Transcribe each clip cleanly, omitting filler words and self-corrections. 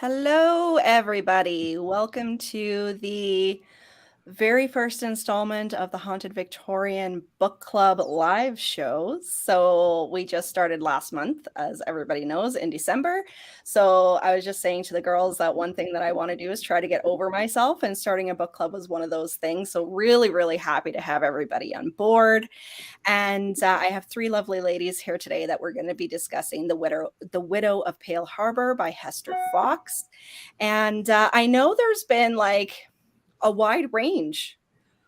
Hello, everybody. Welcome to the very first installment of the Haunted Victorian Book Club live shows. So we just started last month, as everybody knows, in December. So I was just saying to the girls that one thing that I want to do is try to get over myself, and starting a book club was one of those things. So really, really happy to have everybody on board. And I have three lovely ladies here today that we're going to be discussing The Widow of Pale Harbor by Hester Fox. And I know there's been like a wide range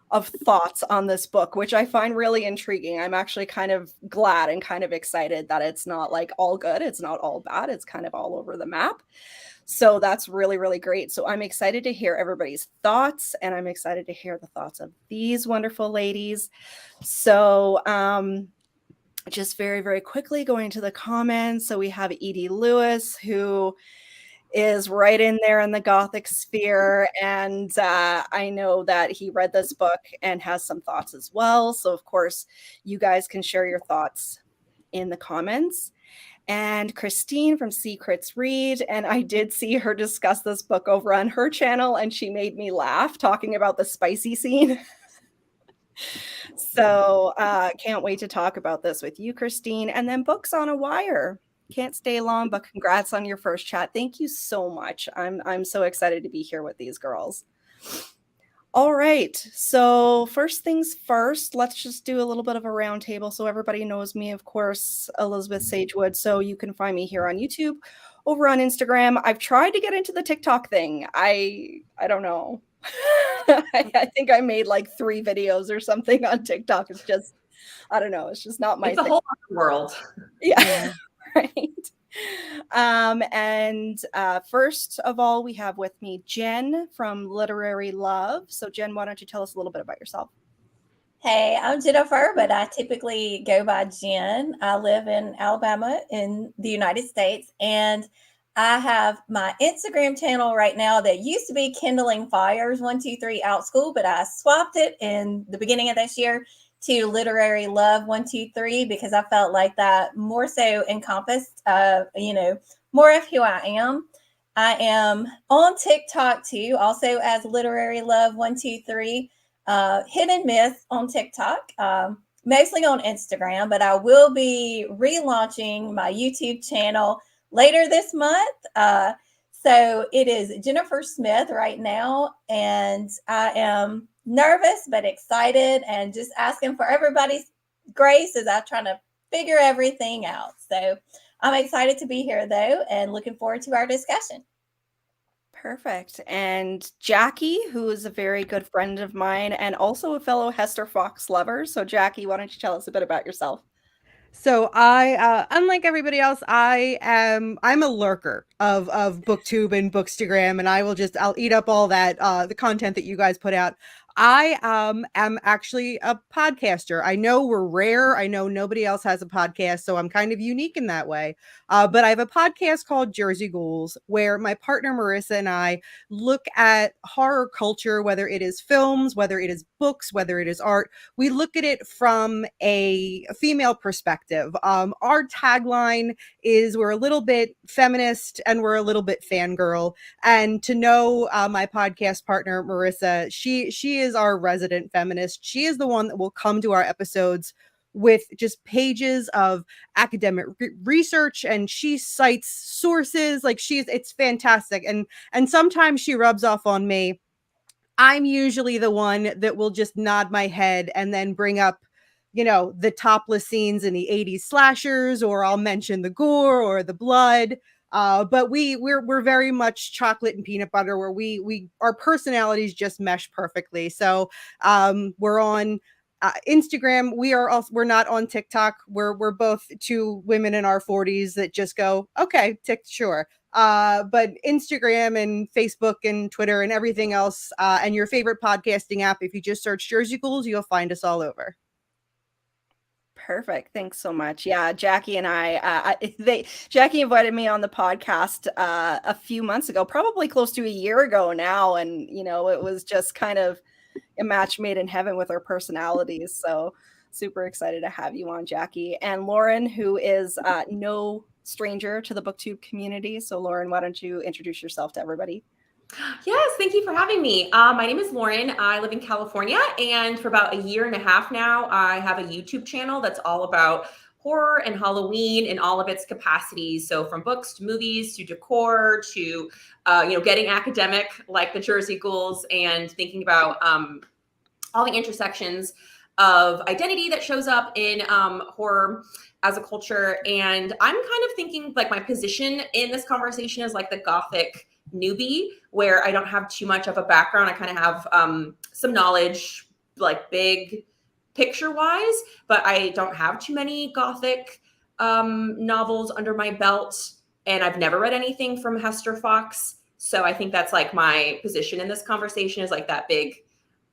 of thoughts on this book, which I find really intriguing. I'm actually kind of glad and kind of excited that it's not like all good, it's not all bad, it's kind of all over the map. So that's really, really great. So I'm excited to hear everybody's thoughts, and I'm excited to hear the thoughts of these wonderful ladies. So, just very, very quickly going to the comments. So we have Edie Lewis, who is right in there in the Gothic sphere. And I know that he read this book and has some thoughts as well. So, of course, you guys can share your thoughts in the comments. And Christine from Secrets Read. And I did see her discuss this book over on her channel, and she made me laugh talking about the spicy scene. So can't wait to talk about this with you, Christine. And then Books on a Wire. Can't stay long, but congrats on your first chat. Thank you so much. I'm so excited to be here with these girls. All right. So first things first, let's just do a little bit of a roundtable so everybody knows me. Of course, Elizabeth Sagewood. So you can find me here on YouTube, over on Instagram. I've tried to get into the TikTok thing. I don't know. I think I made like 3 videos or something on TikTok. It's just, I don't know. It's just not my thing. It's a whole other world. Yeah. Right. And first of all, we have with me Jen from Literary Love. So Jen, why don't you tell us a little bit about yourself? Hey, I'm Jennifer, but I typically go by Jen. I live in Alabama in the United States, and I have my Instagram channel right now that used to be Kindling Fires 123 Out School, but I swapped it in the beginning of this year to Literary Love 123 because I felt like that more so encompassed, more of who I am. I am on TikTok too, also as Literary Love 123. Hit and miss on TikTok, mostly on Instagram, but I will be relaunching my YouTube channel later this month. So it is Jennifer Smith right now, and I am nervous but excited and just asking for everybody's grace as I try to figure everything out. So I'm excited to be here though, and looking forward to our discussion. Perfect. And Jacki, who is a very good friend of mine and also a fellow Hester Fox lover. So Jacki, why don't you tell us a bit about yourself? So I, unlike everybody else, I'm a lurker of BookTube and Bookstagram, and I'll eat up all that the content that you guys put out. I am actually a podcaster. I know we're rare. I know nobody else has a podcast, so I'm kind of unique in that way. But I have a podcast called Jersey Ghouls, where my partner Marissa and I look at horror culture, whether it is films, whether it is books, whether it is art. We look at it from a female perspective. Our tagline is we're a little bit feminist and we're a little bit fangirl. And to know my podcast partner, Marissa, she is our resident feminist. She is the one that will come to our episodes with just pages of academic research, and she cites sources. Like it's fantastic. And sometimes she rubs off on me. I'm usually the one that will just nod my head and then bring up, the topless scenes in the 80s slashers, or I'll mention the gore or the blood. But we're very much chocolate and peanut butter, where our personalities just mesh perfectly. So we're on Instagram. We're not on TikTok. We're both 2 women in our 40s that just go, okay, sure. But Instagram and Facebook and Twitter and everything else, and your favorite podcasting app, if you just search Jersey Ghouls, you'll find us all over. Perfect. Thanks so much. Yeah, Jacki and Jacki invited me on the podcast a few months ago, probably close to a year ago now, and it was just kind of a match made in heaven with our personalities. So super excited to have you on, Jacki. And Lauren, who is no stranger to the BookTube community. So Lauren, why don't you introduce yourself to everybody? Yes, thank you for having me. My name is Lauren. I live in California, and for about a year and a half now, I have a YouTube channel that's all about horror and Halloween in all of its capacities. So from books to movies to decor to getting academic like the Jersey Ghouls and thinking about all the intersections of identity that shows up in horror as a culture. And I'm kind of thinking like my position in this conversation is like the Gothic newbie, where I don't have too much of a background. I kind of have some knowledge, like big picture wise, but I don't have too many Gothic novels under my belt. And I've never read anything from Hester Fox. So I think that's like my position in this conversation is like that big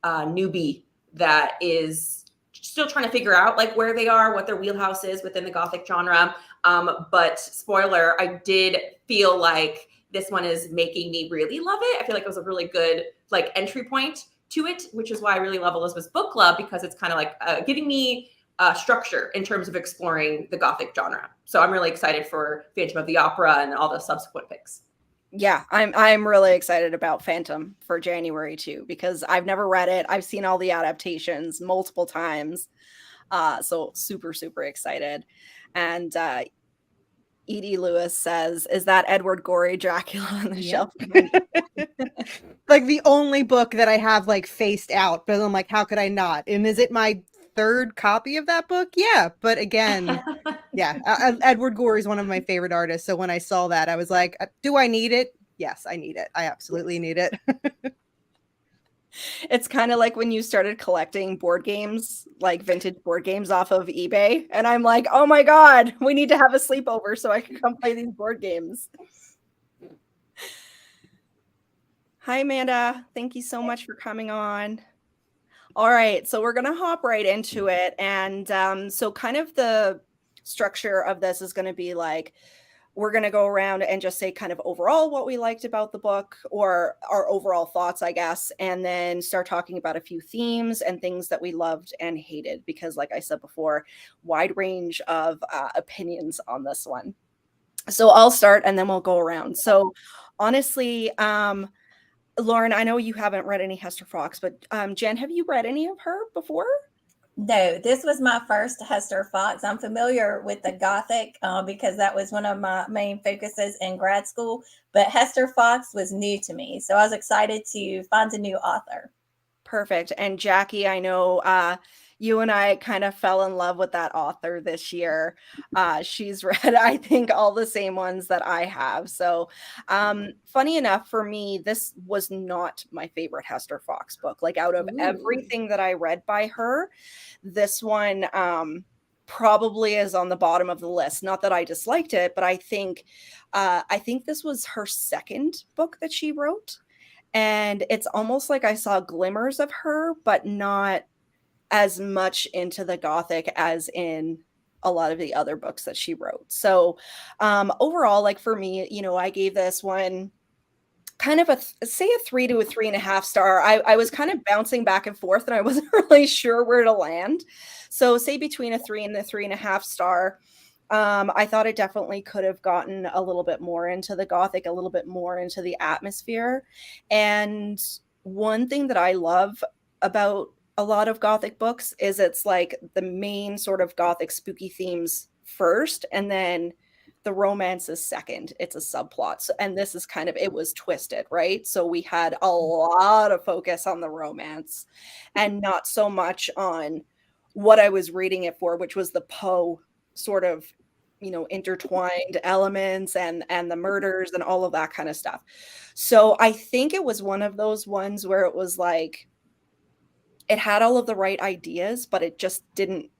newbie that is still trying to figure out like where they are, what their wheelhouse is within the Gothic genre. But spoiler, I did feel like this one is making me really love it. I feel like it was a really good like entry point to it, which is why I really love Elizabeth's book club, because it's kind of like giving me structure in terms of exploring the Gothic genre. So I'm really excited for Phantom of the Opera and all the subsequent picks. Yeah, I'm really excited about Phantom for January too, because I've never read it. I've seen all the adaptations multiple times. So super, super excited. And Edie Lewis says, is that Edward Gorey Dracula on the shelf? Like the only book that I have like faced out, but I'm like, how could I not? And is it my third copy of that book? Yeah, but again, yeah, Edward Gorey is one of my favorite artists. So when I saw that, I was like, do I need it? Yes, I need it. I absolutely need it. It's kind of like when you started collecting board games, like vintage board games off of eBay. And I'm like, oh my God, we need to have a sleepover so I can come play these board games. Hi, Amanda. Thank you so much for coming on. All right, so we're going to hop right into it. And so kind of the structure of this is going to be like, we're going to go around and just say kind of overall what we liked about the book, or our overall thoughts, I guess, and then start talking about a few themes and things that we loved and hated, because like I said before, wide range of opinions on this one. So I'll start and then we'll go around. So honestly, Lauren, I know you haven't read any Hester Fox, but Jen, have you read any of her before? No, this was my first Hester Fox. I'm familiar with the Gothic because that was one of my main focuses in grad school, but Hester Fox was new to me. So I was excited to find a new author. Perfect. And Jacki, I know you and I kind of fell in love with that author this year. She's read, I think, all the same ones that I have. So funny enough, for me, this was not my favorite Hester Fox book. Like out of everything that I read by her, this one probably is on the bottom of the list. Not that I disliked it, but I think this was her second book that she wrote. And it's almost like I saw glimmers of her, but not as much into the Gothic as in a lot of the other books that she wrote. So overall, like for me, I gave this one kind of say a 3 to a 3.5 star. I was kind of bouncing back and forth and I wasn't really sure where to land. So say between a 3 and a 3.5 star. I thought it definitely could have gotten a little bit more into the Gothic, a little bit more into the atmosphere. And one thing that I love about a lot of Gothic books is it's like the main sort of Gothic spooky themes first, and then the romance is second. It's a subplot. So, and this is kind of, it was twisted, right? So we had a lot of focus on the romance and not so much on what I was reading it for, which was the Poe sort of intertwined elements and the murders and all of that kind of stuff. So I think it was one of those ones where it was like it had all of the right ideas, but it just didn't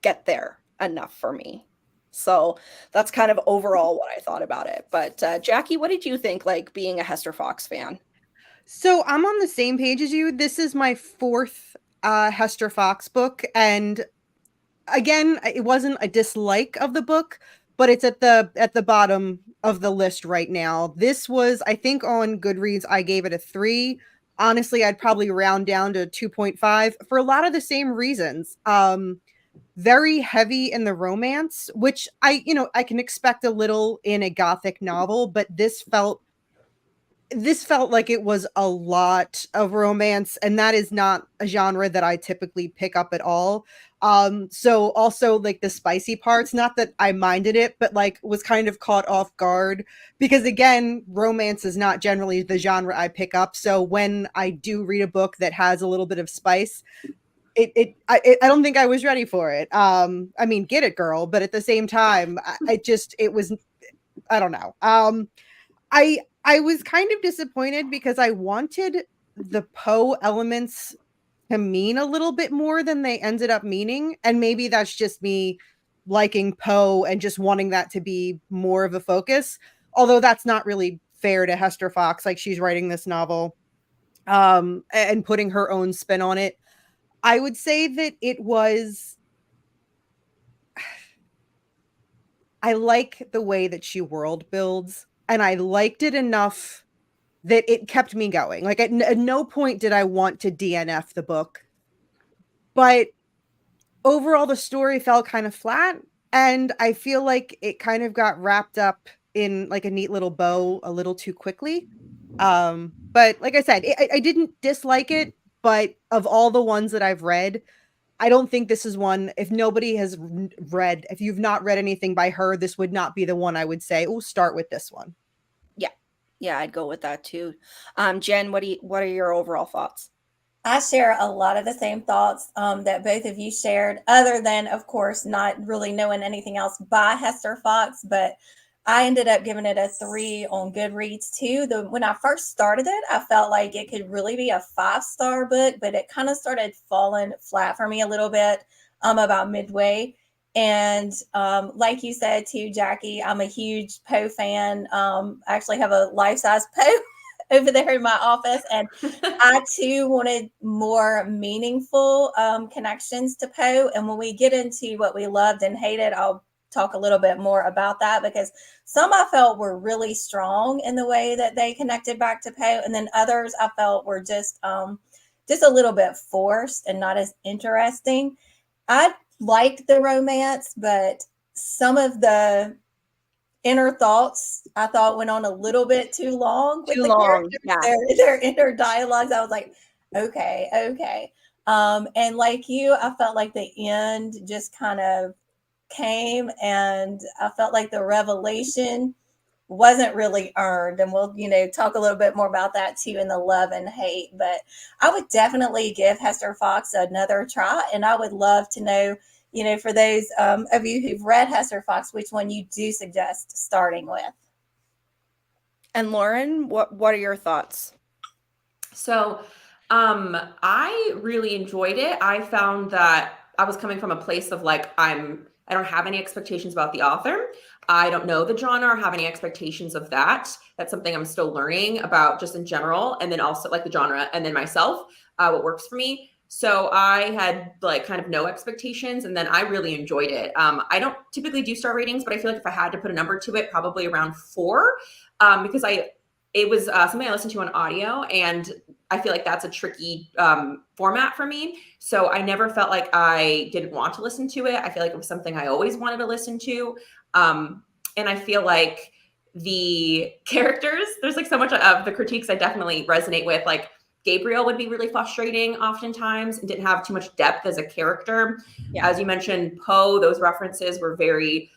get there enough for me. So that's kind of overall what I thought about it. But Jacki, what did you think, like being a Hester Fox fan? So I'm on the same page as you. This is my fourth Hester Fox book, and again, it wasn't a dislike of the book, but it's at the bottom of the list right now. This was, I think, on Goodreads, I gave it a 3. Honestly, I'd probably round down to 2.5 for a lot of the same reasons. very heavy in the romance, which I can expect a little in a Gothic novel, but this felt like it was a lot of romance, and that is not a genre that I typically pick up at all. So also like the spicy parts, not that I minded it, but like was kind of caught off guard because again, romance is not generally the genre I pick up. So when I do read a book that has a little bit of spice, I don't think I was ready for it. I mean, get it, girl, but at the same time, it was, I don't know. I was kind of disappointed because I wanted the Poe elements to mean a little bit more than they ended up meaning, and maybe that's just me liking Poe and just wanting that to be more of a focus. Although that's not really fair to Hester Fox, like she's writing this novel and putting her own spin on it. I would say that it was I like the way that she world builds, and I liked it enough that it kept me going. Like at no point did I want to DNF the book, but overall the story fell kind of flat, and I feel like it kind of got wrapped up in like a neat little bow a little too quickly. But like I said, I didn't dislike it, but of all the ones that I've read, I don't think this is one. If nobody has read, if you've not read anything by her, this would not be the one I would say, oh, start with this one. Yeah, I'd go with that too. Jen, what are your overall thoughts? I share a lot of the same thoughts that both of you shared, other than, of course, not really knowing anything else by Hester Fox. But I ended up giving it a 3 on Goodreads too. When I first started it, I felt like it could really be a 5-star book, but it kind of started falling flat for me a little bit about midway. And like you said too, Jacki, I'm a huge Poe fan. I actually have a life-size Poe over there in my office, and I too wanted more meaningful connections to Poe. And when we get into what we loved and hated, I'll talk a little bit more about that, because some I felt were really strong in the way that they connected back to Poe, and then others I felt were just a little bit forced and not as interesting. I liked the romance, but some of the inner thoughts I thought went on a little bit too long with Too the long, characters, yeah. their inner dialogues. I was like, okay. And like you, I felt like the end just kind of came, and I felt like the revelation wasn't really earned. And we'll, talk a little bit more about that too in the love and hate. But I would definitely give Hester Fox another try. And I would love to know, for those of you who've read Hester Fox, which one you do suggest starting with. And Lauren, what are your thoughts? So I really enjoyed it. I found that I was coming from a place of like, I don't have any expectations about the author. I don't know the genre or have any expectations of that. That's something I'm still learning about just in general. And then also like the genre and then myself, what works for me. So I had like kind of no expectations, and then I really enjoyed it. I don't typically do star ratings, but I feel like if I had to put a number to it, probably around 4, because it was something I listened to on audio, and I feel like that's a tricky format for me. So I never felt like I didn't want to listen to it. I feel like it was something I always wanted to listen to. And I feel like the characters, there's like so much of the critiques I definitely resonate with. Like Gabriel would be really frustrating oftentimes and didn't have too much depth as a character. Yeah. As you mentioned, Poe, those references were very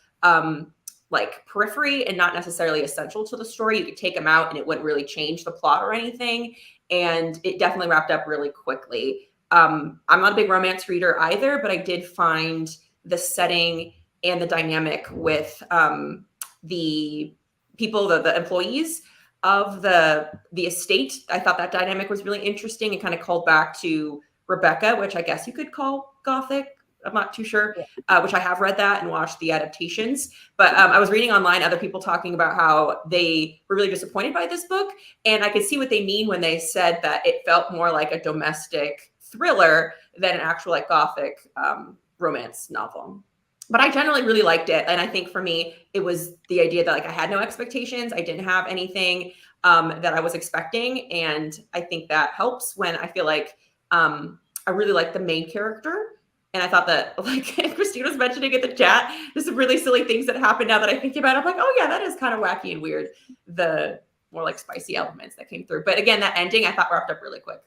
like periphery and not necessarily essential to the story. You could take them out and it wouldn't really change the plot or anything. And it definitely wrapped up really quickly. I'm not a big romance reader either, but I did find the setting and the dynamic with the people, the employees of the estate. I thought that dynamic was really interesting and kind of called back to Rebecca, which I guess you could call Gothic. I'm not too sure, which I have read that and watched the adaptations. But I was reading online other people talking about how they were really disappointed by this book. And I could see what they mean when they said that it felt more like a domestic thriller than an actual like Gothic romance novel. But I generally really liked it. And I think for me, it was the idea that like I had no expectations. I didn't have anything that I was expecting. And I think that helps when I feel like I really like the main character. And I thought that, like, Christine was mentioning in the chat, there's some really silly things that happen now that I think about it. I'm like, oh yeah, that is kind of wacky and weird. The more like spicy elements that came through. But again, that ending I thought wrapped up really quick.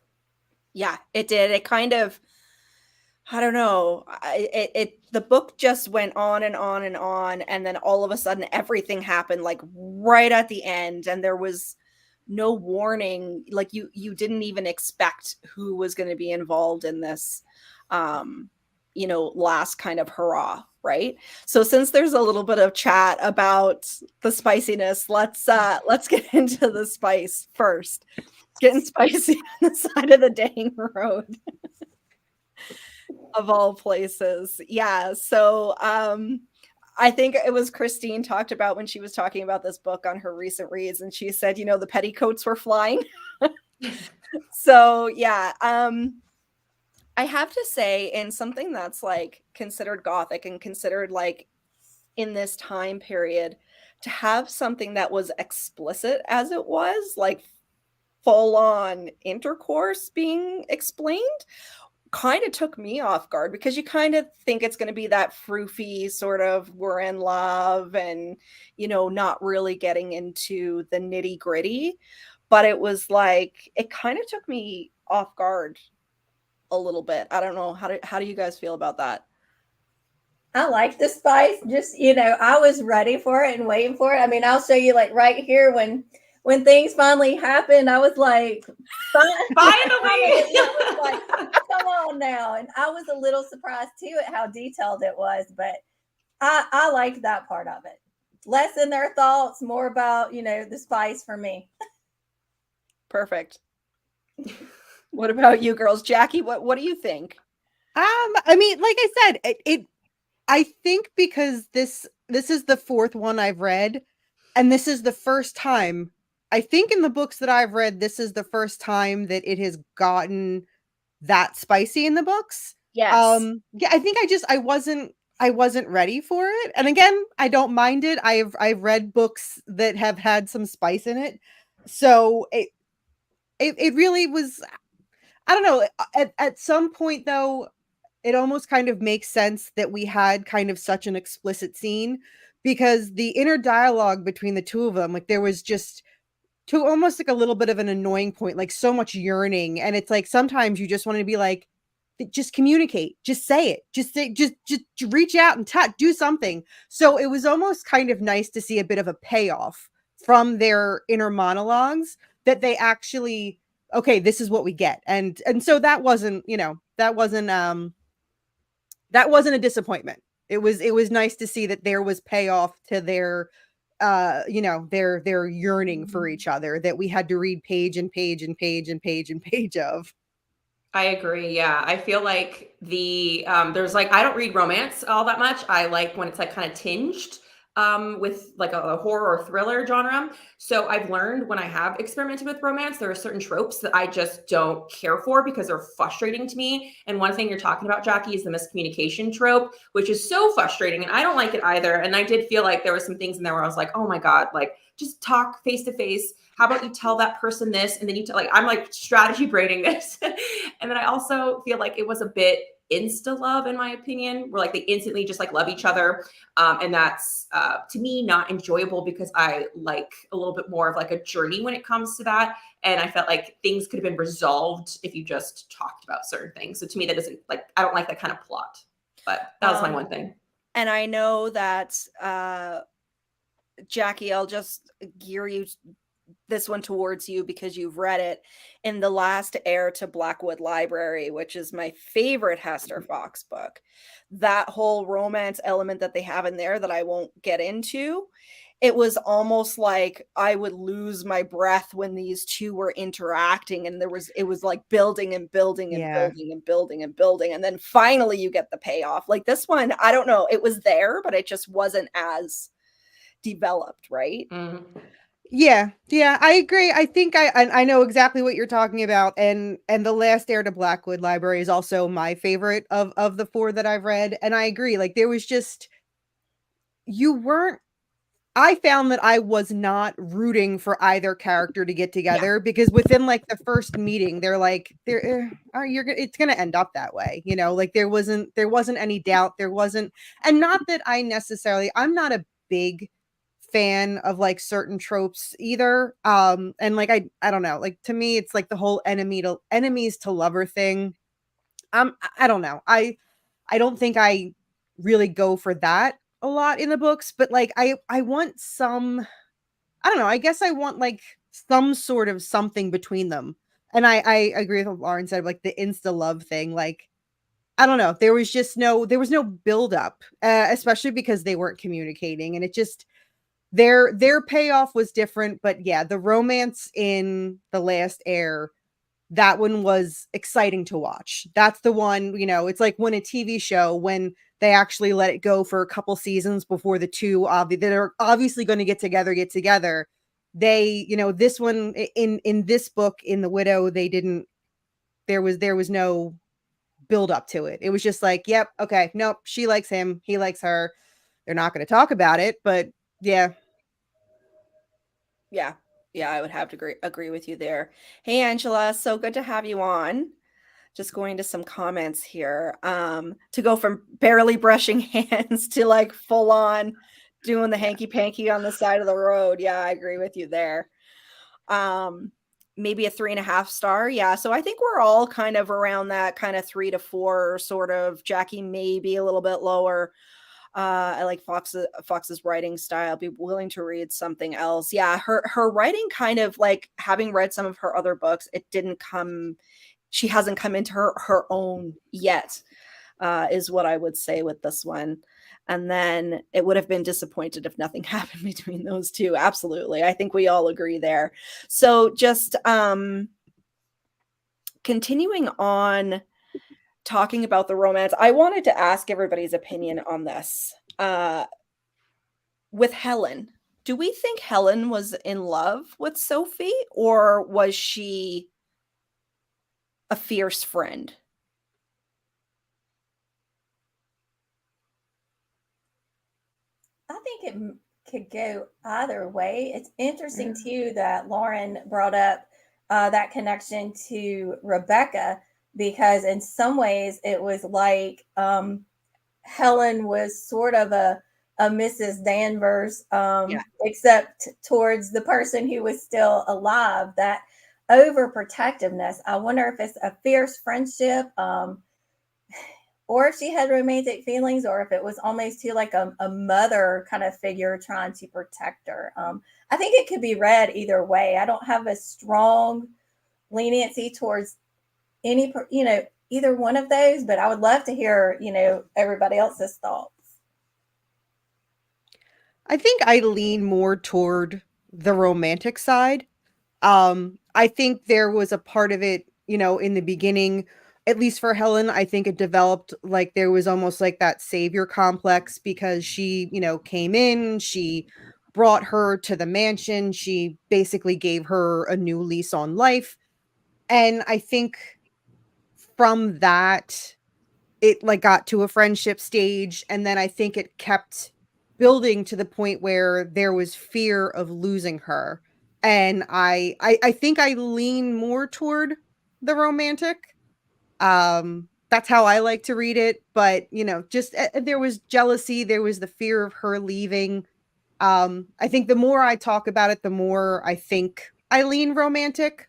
Yeah, it did. It kind of, I don't know. The book just went on and on and on, and then all of a sudden everything happened like right at the end, and there was no warning. Like you didn't even expect who was going to be involved in this last kind of hurrah, right? So since there's a little bit of chat about the spiciness, let's get into the spice first. Getting spicy on the side of the dang road. Of all places. Yeah. So I think it was Christine talked about when she was talking about this book on her recent reads, and she said, the petticoats were flying. So yeah. I have to say, in something that's like considered gothic and considered like in this time period, to have something that was explicit as it was, like full on intercourse being explained, kind of took me off guard, because you kind of think it's going to be that froofy sort of we're in love and, not really getting into the nitty gritty. But it was like, it kind of took me off guard a little bit. I don't know. How do you guys feel about that? I like the spice. Just, I was ready for it and waiting for it. I mean, I'll show you like right here when things finally happened, I was like, finally, like, come on now. And I was a little surprised too at how detailed it was, but I liked that part of it. Less in their thoughts, more about, the spice for me. Perfect. What about you girls? Jacki, what do you think? I mean, like I said, I think because this is the fourth one I've read, and this is the first time, I think in the books that I've read, this is the first time that it has gotten that spicy in the books. Yes. Yeah, I think I wasn't ready for it. And again, I don't mind it. I've read books that have had some spice in it. So it really was, I don't know, at some point though, it almost kind of makes sense that we had kind of such an explicit scene, because the inner dialogue between the two of them, like there was just to almost like a little bit of an annoying point, like so much yearning. And it's like, sometimes you just want to be like, just communicate, just say it, just say, just reach out and do something. So it was almost kind of nice to see a bit of a payoff from their inner monologues, that they actually, okay, this is what we get. And so that wasn't a disappointment. It was nice to see that there was payoff to their their yearning for each other, that we had to read page and page and page and page and page of. I agree. Yeah. I feel like there's like, I don't read romance all that much. I like when it's like kind of tinged with like a horror or thriller genre. So I've learned when I have experimented with romance, there are certain tropes that I just don't care for because they're frustrating to me. And one thing you're talking about, Jacki, is the miscommunication trope, which is so frustrating. And I don't like it either. And I did feel like there were some things in there where I was like, oh my God, like just talk face to face. How about you tell that person this? And then you tell, like, I'm like strategy braiding this. And then I also feel like it was a bit insta love, in my opinion, where like they instantly just like love each other. And that's to me not enjoyable, because I like a little bit more of like a journey when it comes to that. And I felt like things could have been resolved if you just talked about certain things. So to me, that doesn't, like, I don't like that kind of plot. But that was my one thing. And I know that Jacki, I'll just gear this one towards you because you've read it. In The Last Heir to Blackwood Library, which is my favorite Hester Fox book, that whole romance element that they have in there that I won't get into, it was almost like I would lose my breath when these two were interacting, and it was like building and building and building and building and building, and then finally you get the payoff. Like this one, I don't know, it was there, but it just wasn't as developed, right? Mm-hmm. Yeah, I agree. I think I know exactly what you're talking about, and The Last Heir to Blackwood Library is also my favorite of the four that I've read, and I agree. Like there was just, you weren't I found that I was not rooting for either character to get together because within like the first meeting, they're like, it's gonna end up that way, you know. Like there wasn't any doubt, there wasn't, and not that I'm not a big fan of like certain tropes either. And like I don't know, like to me, it's like the whole enemies to lover thing. I don't know. I don't think I really go for that a lot in the books, but like I want some, I don't know, I guess I want like some sort of something between them. And I agree with what Lauren said, like the insta love thing. Like, I don't know, there was no build up, especially because they weren't communicating, and it just their payoff was different. But yeah, the romance in The Last Heir, that one was exciting to watch. That's the one, you know, it's like when a TV show, when they actually let it go for a couple seasons before the two that are obviously going to get together. They, you know, this one in this book, in The Widow, they didn't, there was no build up to it. It was just like, yep, okay, nope, she likes him, he likes her. They're not going to talk about it, but yeah. Yeah. Yeah, I would have to agree with you there. Hey, Angela, so good to have you on. Just going to some comments here. To go from barely brushing hands to like full on doing the hanky panky on the side of the road. Yeah, I agree with you there. Maybe a 3.5 star. Yeah. So I think we're all kind of around that kind of 3 to 4 sort of. Jacki maybe a little bit lower. I like Fox's writing style. I'd be willing to read something else. Yeah, her writing kind of like, having read some of her other books, it didn't come. She hasn't come into her own yet, is what I would say with this one. And then it would have been disappointed if nothing happened between those two. Absolutely, I think we all agree there. So just continuing on, talking about the romance, I wanted to ask everybody's opinion on this. With Helen, do we think Helen was in love with Sophie, or was she a fierce friend? I think it could go either way. It's interesting too that Lauren brought up that connection to Rebecca, because in some ways it was like Helen was sort of a Mrs. Danvers, except towards the person who was still alive. That overprotectiveness. I wonder if it's a fierce friendship, or if she had romantic feelings, or if it was almost to like a mother kind of figure trying to protect her. I think it could be read either way. I don't have a strong leniency towards any, either one of those, but I would love to hear, everybody else's thoughts. I think I lean more toward the romantic side. I think there was a part of it, you know, in the beginning, at least for Helen, I think it developed like there was almost like that savior complex, because she, you know, came in, she brought her to the mansion, she basically gave her a new lease on life. And I think from that, it like got to a friendship stage, and then I think it kept building to the point where there was fear of losing her. And I think I lean more toward the romantic. That's how I like to read it, but you know, just there was jealousy, there was the fear of her leaving. I think the more I talk about it, the more I think I lean romantic.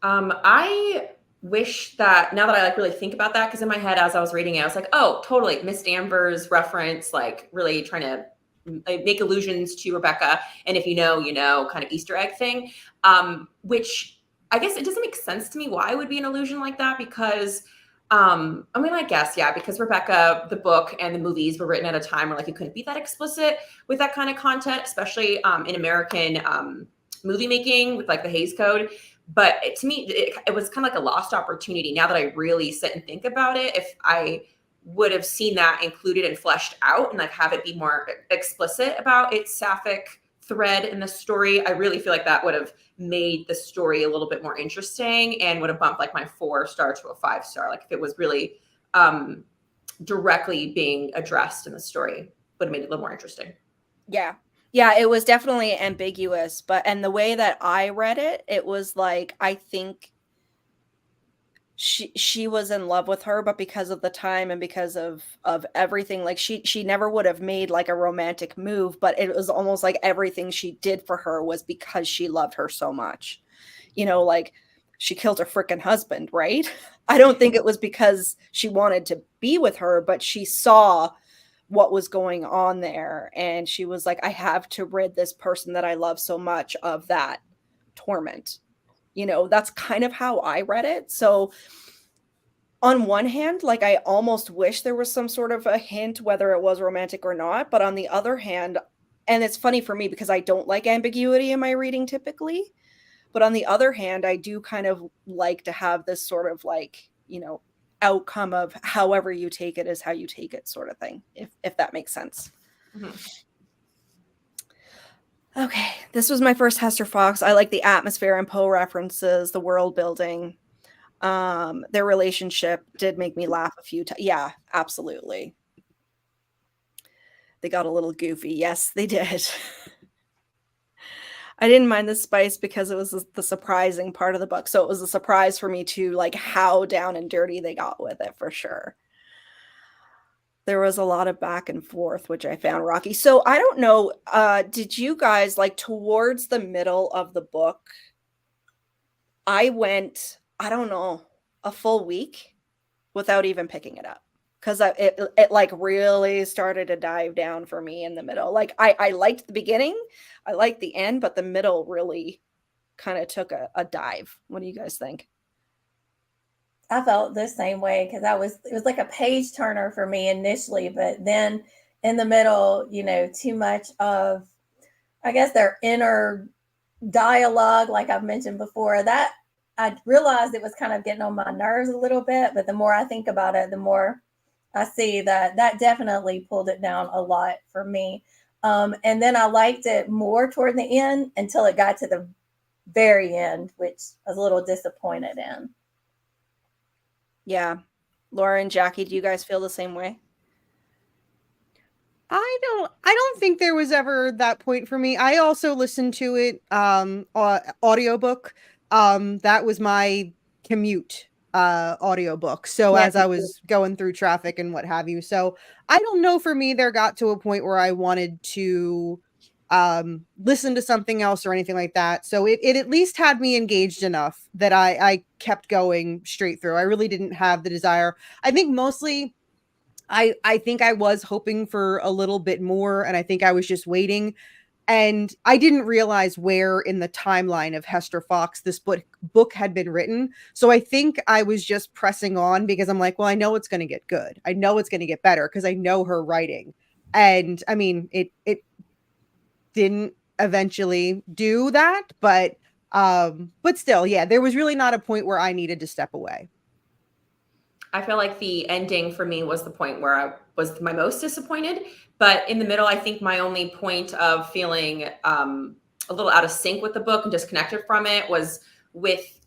I wish that, now that I like really think about that, because in my head as I was reading it, I was like, oh, totally, Miss Danvers reference, like really trying to make allusions to Rebecca, and if you know, you know, kind of Easter egg thing, which I guess it doesn't make sense to me why it would be an illusion like that, because I mean, I guess, yeah, because Rebecca, the book and the movies were written at a time where like you couldn't be that explicit with that kind of content, especially in American movie making with like the Hays Code. But to me, it was kind of like a lost opportunity. Now that I really sit and think about it, if I would have seen that included and fleshed out and like have it be more explicit about its sapphic thread in the story, I really feel like that would have made the story a little bit more interesting and would have bumped like my 4-star to a 5-star. Like if it was really directly being addressed in the story. would have made it a little more interesting. Yeah. Yeah, it was definitely ambiguous, and the way that I read it, it was like, I think she was in love with her, but because of the time and because of everything, like she never would have made like a romantic move, but it was almost like everything she did for her was because she loved her so much. Like she killed her freaking husband, right? I don't think it was because she wanted to be with her, but she saw what was going on there, and she was like, I have to rid this person that I love so much of that torment. That's kind of how I read it. So on one hand, like, I almost wish there was some sort of a hint whether it was romantic or not, but on the other hand, and it's funny for me because I don't like ambiguity in my reading typically, but on the other hand, I do kind of like to have this sort of like, outcome of however you take it is how you take it sort of thing, if that makes sense. Mm-hmm. Okay, this was my first Hester Fox. I like the atmosphere and Poe references, the world building. Their relationship did make me laugh a few times. Yeah, absolutely. They got a little goofy. Yes, they did. I didn't mind the spice because it was the surprising part of the book. So it was a surprise for me too, like how down and dirty they got with it for sure. There was a lot of back and forth, which I found rocky. So I don't know, did you guys, like, towards the middle of the book, I went, I don't know, a full week without even picking it up because it like really started to dive down for me in the middle. Like I liked the beginning, I liked the end, but the middle really kind of took a dive. What do you guys think? I felt the same way because it was like a page turner for me initially, but then in the middle, too much of, I guess, their inner dialogue, like I've mentioned before, that I realized it was kind of getting on my nerves a little bit. But the more I think about it, the more I see that definitely pulled it down a lot for me. And then I liked it more toward the end until it got to the very end, which I was a little disappointed in. Yeah. Laura and Jackie, do you guys feel the same way? I don't think there was ever that point for me. I also listened to it audiobook. That was my commute audiobook. So Yeah, as I was going through traffic and what have you. So I don't know, for me there got to a point where I wanted to listen to something else or anything like that. So it at least had me engaged enough that I kept going straight through. I really didn't have the desire. I think mostly I think I was hoping for a little bit more, and I think I was just waiting. And I didn't realize where in the timeline of Hester Fox this book had been written. So I think I was just pressing on because I'm like, well, I know it's going to get good. I know it's going to get better because I know her writing. And I mean, it didn't eventually do that, but still, yeah, there was really not a point where I needed to step away. I feel like the ending for me was the point where I was my most disappointed. But in the middle, I think my only point of feeling a little out of sync with the book and disconnected from it was with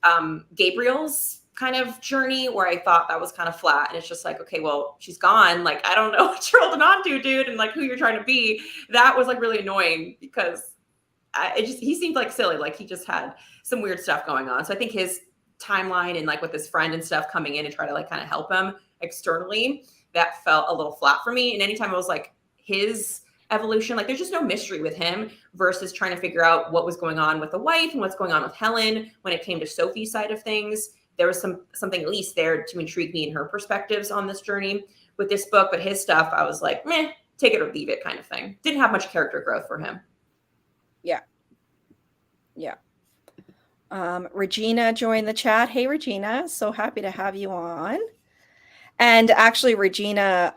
Gabriel's kind of journey, where I thought that was kind of flat. And it's just like, okay, well, she's gone. Like, I don't know what you're holding on to, dude, and like who you're trying to be. That was like really annoying because he seemed like silly. Like he just had some weird stuff going on. So I think his timeline and like with his friend and stuff coming in and try to like kind of help him externally, that felt a little flat for me. And anytime I was like his evolution, like there's just no mystery with him versus trying to figure out what was going on with the wife and what's going on with Helen. When it came to Sophie's side of things, there was something at least there to intrigue me in her perspectives on this journey with this book. But his stuff, I was like, meh, take it or leave it kind of thing. Didn't have much character growth for him. Yeah. Regina joined the chat. Hey, Regina, so happy to have you on. And actually, Regina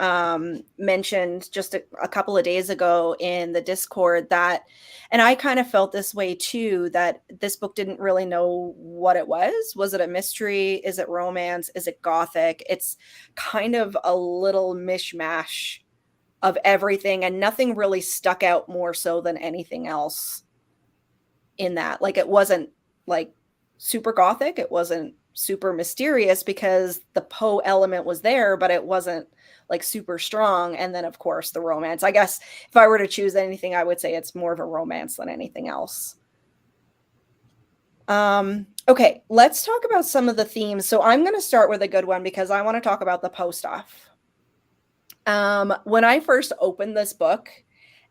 mentioned just a couple of days ago in the Discord that, and I kind of felt this way too, that this book didn't really know what it was. Was it a mystery? Is it romance? Is it gothic? It's kind of a little mishmash of everything, and nothing really stuck out more so than anything else in that. Like, it wasn't like super gothic, it wasn't super mysterious because the Poe element was there, but it wasn't like super strong. And then of course the romance. I guess if I were to choose anything, I would say it's more of a romance than anything else. Okay, let's talk about some of the themes. So I'm going to start with a good one because I want to talk about the post-off. When I first opened this book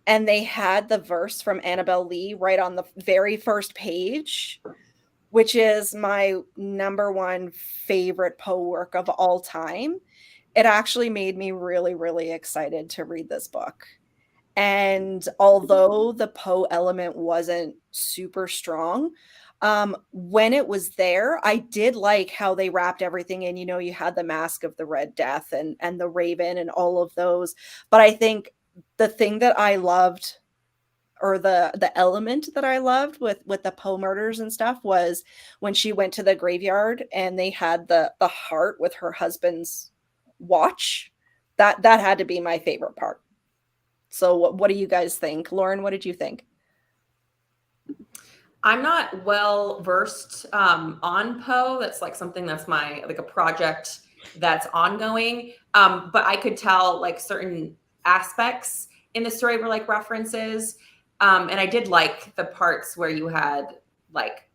and they had the verse from Annabelle Lee right on the very first page, which is my #1 favorite Poe work of all time, it actually made me really, really excited to read this book. And although the Poe element wasn't super strong, when it was there, I did like how they wrapped everything in. You know, you had the Mask of the Red Death and the Raven and all of those. But I think the thing that I loved, or the element that I loved with the Poe murders and stuff, was when she went to the graveyard and they had the heart with her husband's watch. That had to be my favorite part. So what do you guys think? Lauren, what did you think? I'm not well versed on Poe. That's like something that's like a project that's ongoing. But I could tell like certain aspects in the story were like references. And I did like the parts where you had like,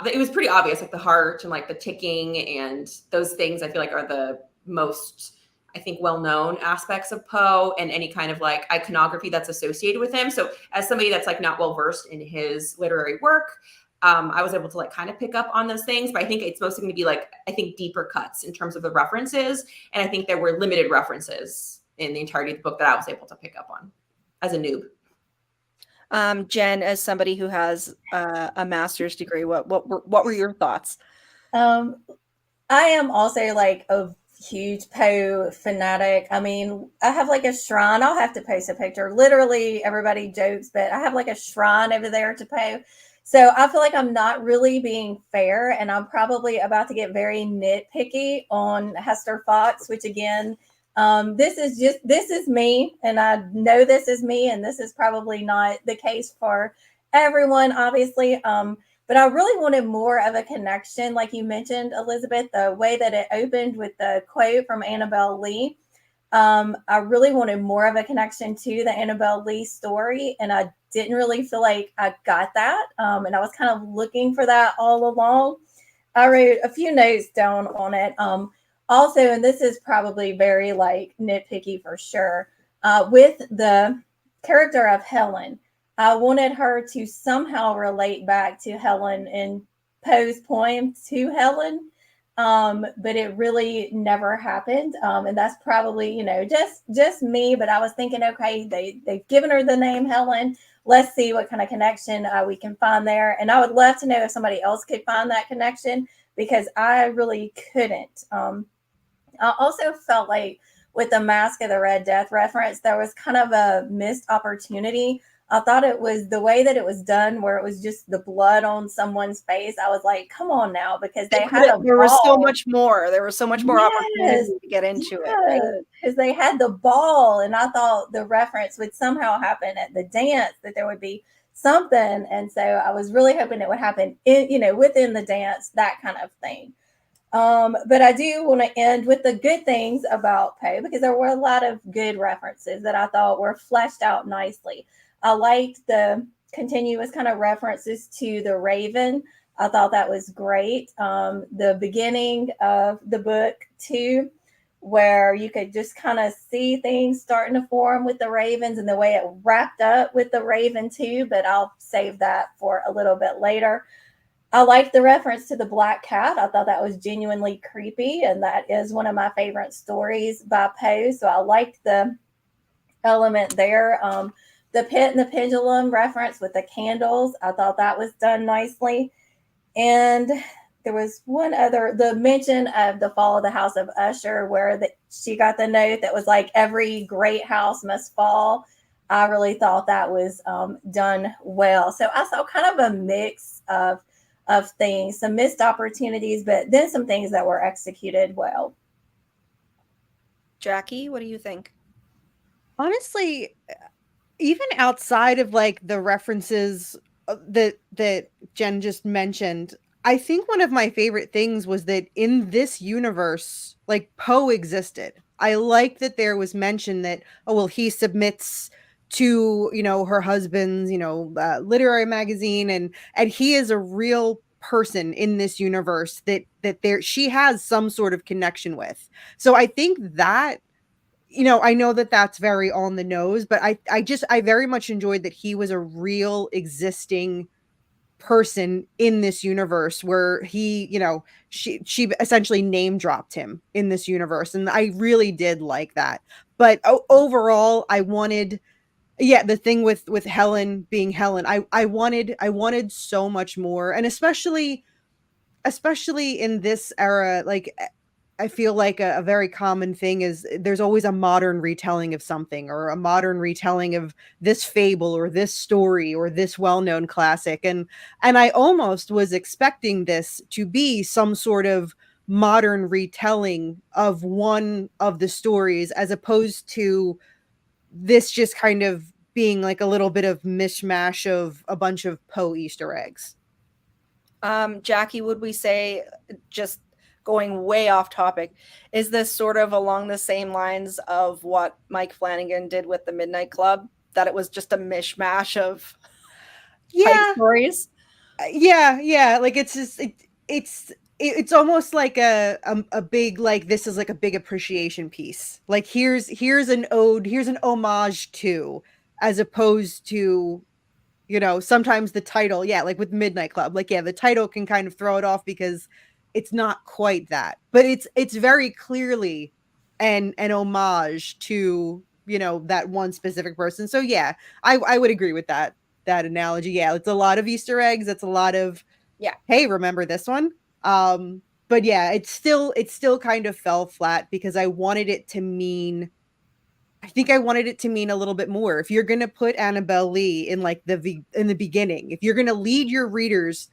it was pretty obvious, like the heart and like the ticking and those things I feel like are the most, I think, well-known aspects of Poe and any kind of like iconography that's associated with him. So as somebody that's like not well-versed in his literary work, I was able to like kind of pick up on those things, but I think it's mostly going to be like, I think deeper cuts in terms of the references. And I think there were limited references in the entirety of the book that I was able to pick up on as a noob. Jen, as somebody who has a master's degree, what were your thoughts? I am also like a huge Poe fanatic. I mean, I have like a shrine. I'll have to post a picture. Literally, everybody jokes, but I have like a shrine over there to Poe. So I feel like I'm not really being fair, and I'm probably about to get very nitpicky on Hester Fox, which again, this is me, and I know this is me, and this is probably not the case for everyone, obviously. But I really wanted more of a connection, like you mentioned, Elizabeth, the way that it opened with the quote from Annabelle Lee. I really wanted more of a connection to the Annabelle Lee story, and I didn't really feel like I got that. And I was kind of looking for that all along. I wrote a few notes down on it. Also, and this is probably very like nitpicky for sure, with the character of Helen, I wanted her to somehow relate back to Helen in Poe's poem to Helen. But it really never happened. And that's probably, you know, just me, but I was thinking, okay, they've given her the name Helen. Let's see what kind of connection we can find there. And I would love to know if somebody else could find that connection, because I really couldn't. I also felt like with the Mask of the Red Death reference, there was kind of a missed opportunity. I thought it was the way that it was done, where it was just the blood on someone's face. I was like, come on now, because there was so much more. There was so much more opportunity to get into it, right? Because they had the ball, and I thought the reference would somehow happen at the dance, that there would be something. And so I was really hoping it would happen within the dance, that kind of thing. But I do want to end with the good things about Poe, because there were a lot of good references that I thought were fleshed out nicely. I liked the continuous kind of references to the Raven. I thought that was great. The beginning of the book too, where you could just kind of see things starting to form with the ravens, and the way it wrapped up with the Raven too, but I'll save that for a little bit later. I liked the reference to the black cat. I thought that was genuinely creepy, and that is one of my favorite stories by Poe. So I liked the element there. The pit and the pendulum reference with the candles, I thought that was done nicely. And there was one other, the mention of the fall of the House of Usher, where she got the note that was like, every great house must fall. I really thought that was done well. So I saw kind of a mix of things, some missed opportunities, but then some things that were executed well. Jacki, what do you think? Honestly, even outside of like the references that Jen just mentioned, I think one of my favorite things was that in this universe, like Poe existed. I like that there was mention that, oh, well, he submits to, her husband's, literary magazine, and he is a real person in this universe that she has some sort of connection with. So I think that, I know that that's very on the nose, but I very much enjoyed that he was a real existing person in this universe where he, she essentially name dropped him in this universe, and I really did like that. But overall, I wanted, the thing with Helen being Helen, I wanted so much more, and especially in this era, like, I feel like a very common thing is there's always a modern retelling of something, or a modern retelling of this fable or this story or this well-known classic. And I almost was expecting this to be some sort of modern retelling of one of the stories, as opposed to this just kind of being like a little bit of mishmash of a bunch of Poe Easter eggs. Jacki, would we say, just going way off topic, is this sort of along the same lines of what Mike Flanagan did with the Midnight Club, that it was just a mishmash of stories? Yeah, like it's just it's almost like a big, like, this is like a big appreciation piece, like here's an ode, here's an homage to, as opposed to, sometimes the title, like with Midnight Club, like, the title can kind of throw it off because it's not quite that, but it's very clearly an homage to, that one specific person. So I would agree with that analogy. It's a lot of Easter eggs, it's a lot of, hey, remember this one. But it still kind of fell flat, because I wanted it to mean, I think I wanted it to mean a little bit more. If you're going to put Annabelle Lee in, like, in the beginning, if you're going to lead your readers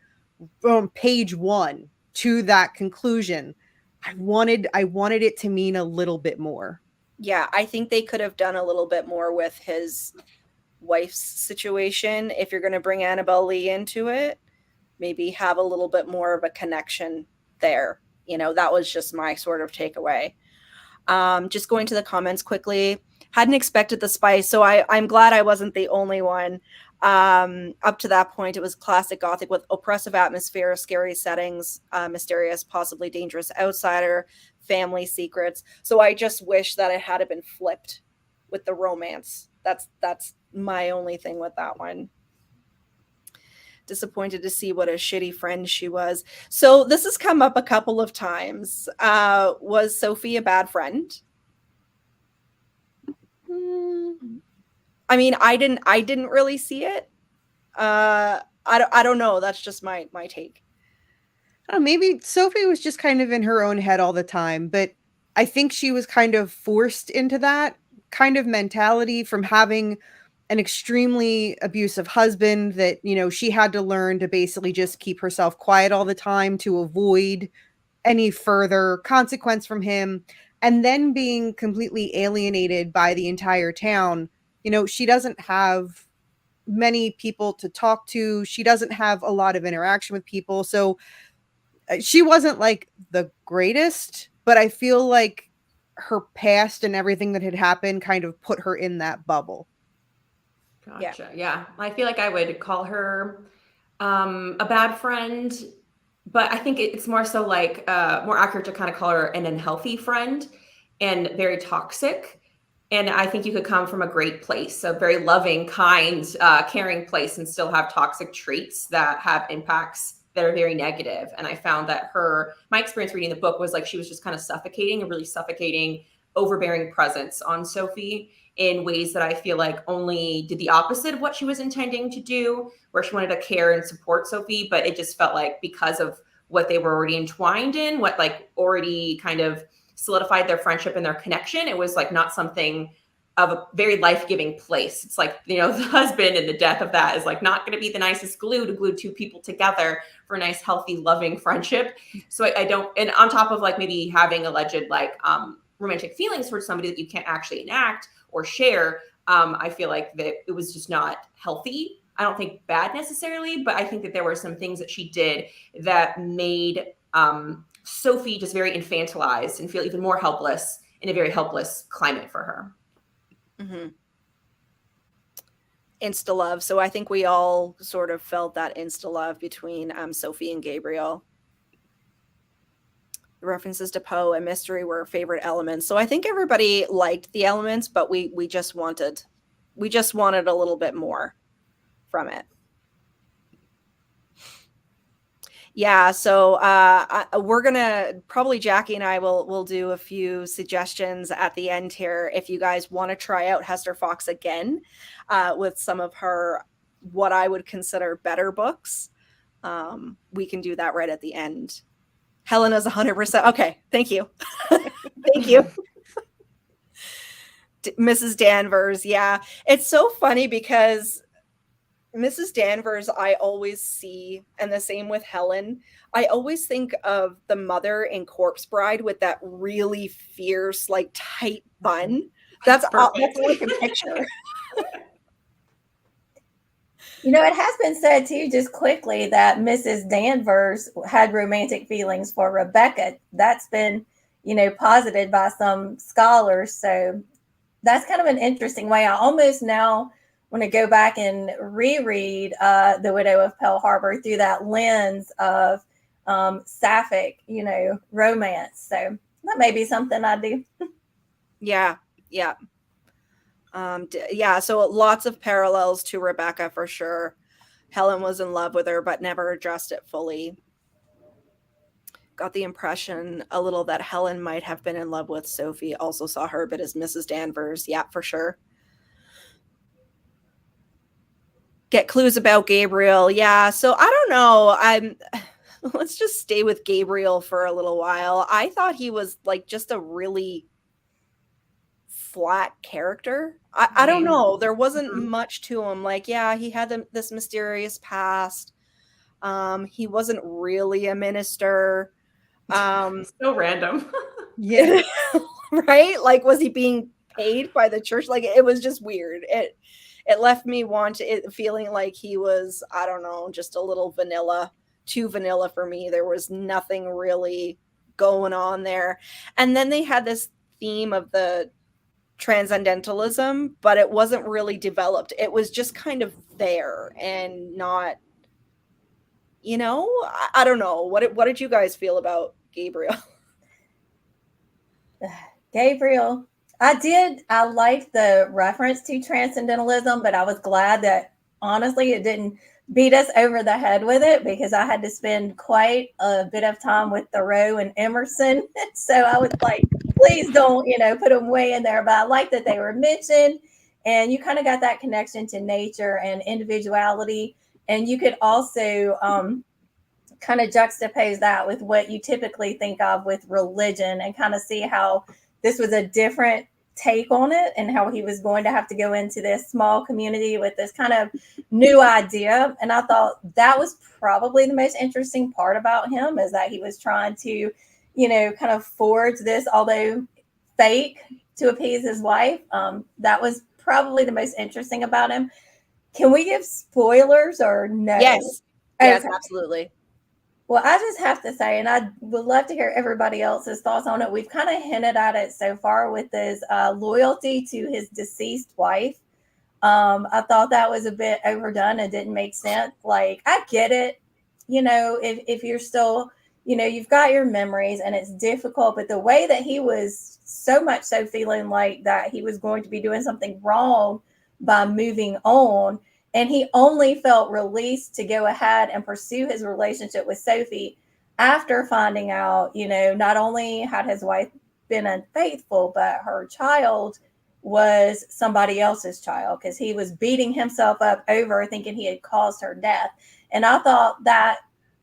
from page 1 to that conclusion, I wanted it to mean a little bit more. Yeah, I think they could have done a little bit more with his wife's situation. If you're going to bring Annabelle Lee into it, maybe have a little bit more of a connection there. That was just my sort of takeaway. Just going to the comments quickly. Hadn't expected the spice, so I'm glad I wasn't the only one. Up to that point, it was classic Gothic with oppressive atmosphere, scary settings, mysterious, possibly dangerous outsider, family secrets. So I just wish that it had been flipped with the romance. That's my only thing with that one. Disappointed to see what a shitty friend she was. So this has come up a couple of times. Was Sophie a bad friend? I mean, I didn't really see it. I don't know. That's just my take. Maybe Sophie was just kind of in her own head all the time, but I think she was kind of forced into that kind of mentality from having an extremely abusive husband, that, she had to learn to basically just keep herself quiet all the time to avoid any further consequence from him. And then being completely alienated by the entire town. She doesn't have many people to talk to. She doesn't have a lot of interaction with people. So she wasn't like the greatest, but I feel like her past and everything that had happened kind of put her in that bubble. Gotcha. Yeah. I feel like I would call her a bad friend, but I think it's more so like more accurate to kind of call her an unhealthy friend and very toxic. And I think you could come from a great place, a very loving, kind, caring place, and still have toxic traits that have impacts that are very negative. And I found that my experience reading the book was like she was just kind of suffocating, a really suffocating, overbearing presence on Sophie in ways that I feel like only did the opposite of what she was intending to do, where she wanted to care and support Sophie. But it just felt like because of what they were already entwined in, what like already kind of solidified their friendship and their connection, it was like not something of a very life-giving place. It's like, the husband and the death of that is like not going to be the nicest glue to glue two people together for a nice, healthy, loving friendship. So I don't, and on top of like maybe having alleged like romantic feelings towards somebody that you can't actually enact or share, I feel like that it was just not healthy. I don't think bad necessarily, but I think that there were some things that she did that made Sophie just very infantilized and feel even more helpless in a very helpless climate for her. Mm-hmm. Insta love. So I think we all sort of felt that insta love between Sophie and Gabriel. The references to Poe and mystery were favorite elements. So I think everybody liked the elements, but we just wanted a little bit more from it. Yeah, so we're gonna probably Jacki and I will do a few suggestions at the end here if you guys want to try out Hester Fox again with some of her what I would consider better books. We can do that right at the end. Helena's 100%. Okay, thank you. Thank you. Mrs. Danvers, yeah. It's so funny because Mrs. Danvers, I always see, and the same with Helen, I always think of the mother in Corpse Bride with that really fierce, like tight bun. That's all I can picture. You know, it has been said too, just quickly, that Mrs. Danvers had romantic feelings for Rebecca. That's been, you know, posited by some scholars. So that's kind of an interesting way. I almost now want to go back and reread The Widow of Pearl Harbor through that lens of sapphic, you know, romance. So that may be something I do. Yeah. Yeah, so lots of parallels to Rebecca for sure. Helen was in love with her, but never addressed it fully. Got the impression a little that Helen might have been in love with Sophie. Also saw her, but as Mrs. Danvers. Yeah, for sure. Get clues about Gabriel. Yeah, so I don't know. Let's just stay with Gabriel for a little while. I thought he was like just a really flat character. I don't know. There wasn't much to him. Like, yeah, he had this mysterious past. He wasn't really a minister. So random. Yeah. Right? Like, was he being paid by the church? Like, it was just weird. It left me feeling like he was, I don't know, just a little vanilla, too vanilla for me. There was nothing really going on there. And then they had this theme of the transcendentalism, but it wasn't really developed. It was just kind of there and not, you know, I don't know. What did you guys feel about Gabriel? Gabriel, I liked the reference to transcendentalism, but I was glad that honestly it didn't beat us over the head with it, because I had to spend quite a bit of time with Thoreau and Emerson. So I was like, please don't, you know, put them way in there. But I like that they were mentioned, and you kind of got that connection to nature and individuality. And you could also kind of juxtapose that with what you typically think of with religion, and kind of see how this was a different take on it, and how he was going to have to go into this small community with this kind of new idea. And I thought that was probably the most interesting part about him, is that he was trying to, you know, kind of forge this, although fake, to appease his wife. That was probably the most interesting about him. Can we give spoilers or no? Yes. Okay. Yes, absolutely. Well, I just have to say, and I would love to hear everybody else's thoughts on it. We've kind of hinted at it so far with his loyalty to his deceased wife. I thought that was a bit overdone. It didn't make sense. Like, I get it. You know, if you're still, you know, you've got your memories and it's difficult, but the way that he was so much so feeling like that he was going to be doing something wrong by moving on, and he only felt released to go ahead and pursue his relationship with Sophie after finding out, you know, not only had his wife been unfaithful, but her child was somebody else's child, because he was beating himself up over thinking he had caused her death. And I thought that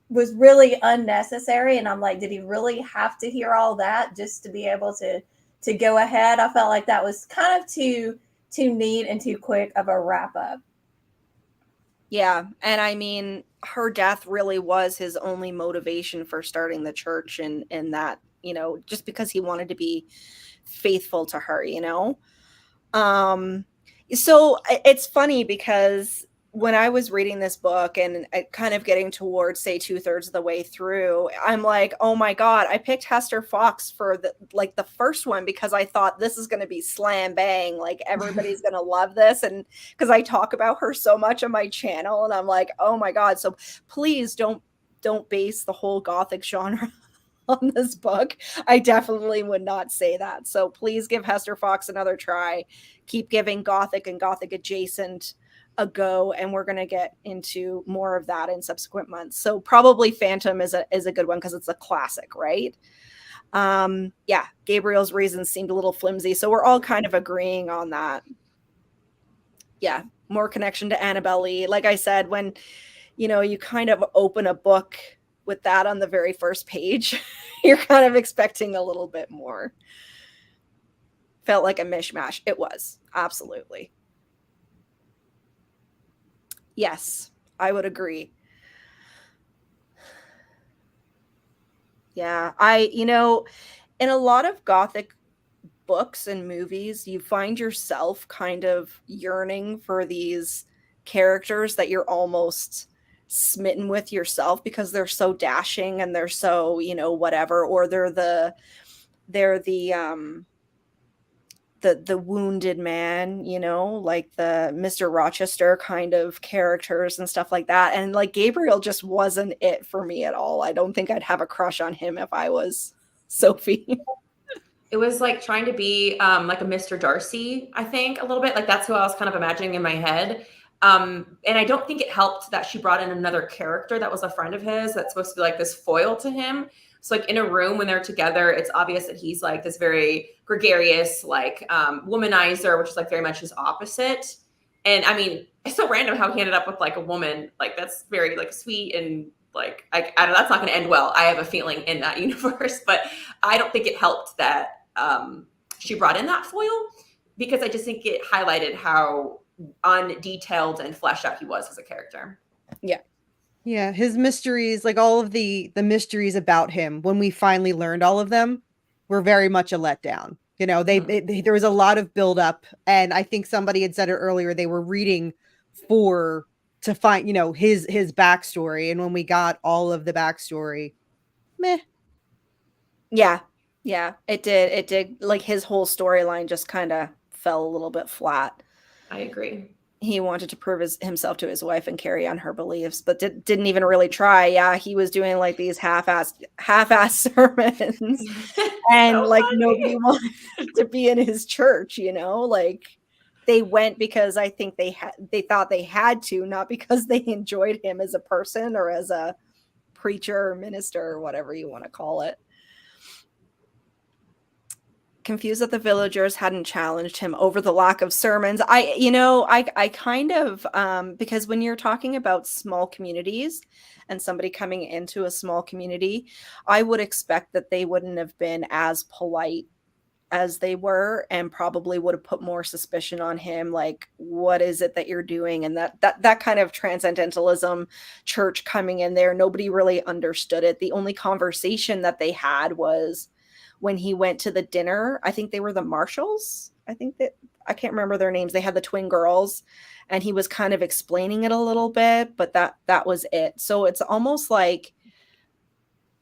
was really unnecessary. And I'm like, did he really have to hear all that just to be able to go ahead? I felt like that was kind of too neat and too quick of a wrap up. Yeah. And I mean, her death really was his only motivation for starting the church, and that, you know, just because he wanted to be faithful to her, you know? So it's funny because when I was reading this book and kind of getting towards, say, 2/3 of the way through, I'm like, oh my God, I picked Hester Fox for the first one because I thought this is going to be slam bang. Like everybody's going to love this. And because I talk about her so much on my channel and I'm like, oh my God. So please don't base the whole Gothic genre on this book. I definitely would not say that. So please give Hester Fox another try. Keep giving Gothic and Gothic adjacent a go, and we're going to get into more of that in subsequent months. So probably Phantom is a good one because it's a classic, right? Yeah, Gabriel's reasons seemed a little flimsy, so we're all kind of agreeing on that. Yeah, more connection to Annabelle Lee. Like I said, when you kind of open a book with that on the very first page, you're kind of expecting a little bit more. Felt like a mishmash. It was, absolutely. Yes, I would agree. Yeah, in a lot of Gothic books and movies, you find yourself kind of yearning for these characters that you're almost smitten with yourself because they're so dashing and they're so, whatever, or they're the wounded man, like the Mr. Rochester kind of characters and stuff like that. And like Gabriel just wasn't it for me at all. I don't think I'd have a crush on him if I was Sophie. It was like trying to be like a Mr. Darcy, I think, a little bit. Like that's who I was kind of imagining in my head. And I don't think it helped that she brought in another character that was a friend of his that's supposed to be like this foil to him. So like in a room when they're together, it's obvious that he's like this very gregarious, like womanizer, which is like very much his opposite. And I mean, it's so random how he ended up with like a woman. Like that's very like sweet and like I don't know, that's not going to end well. I have a feeling in that universe, but I don't think it helped that she brought in that foil because I just think it highlighted how undetailed and fleshed out he was as a character. Yeah, his mysteries, like all of the mysteries about him, when we finally learned all of them, were very much a letdown. There was a lot of buildup, and I think somebody had said it earlier. They were reading to find, his backstory, and when we got all of the backstory, meh. Yeah, it did. Like his whole storyline just kind of fell a little bit flat. I agree. He wanted to prove himself to his wife and carry on her beliefs, but didn't even really try. Yeah, he was doing like these half-ass sermons, and So like funny. nobody wanted to be in his church. Like they went because I think they thought they had to, not because they enjoyed him as a person or as a preacher or minister or whatever you want to call it. Confused that the villagers hadn't challenged him over the lack of sermons. I kind of because when you're talking about small communities and somebody coming into a small community, I would expect that they wouldn't have been as polite as they were and probably would have put more suspicion on him, like, what is it that you're doing? And that kind of transcendentalism church coming in there, nobody really understood it. The only conversation that they had was when he went to the dinner. I think they were the Marshalls. I can't remember their names. They had the twin girls and he was kind of explaining it a little bit, but that was it. So it's almost like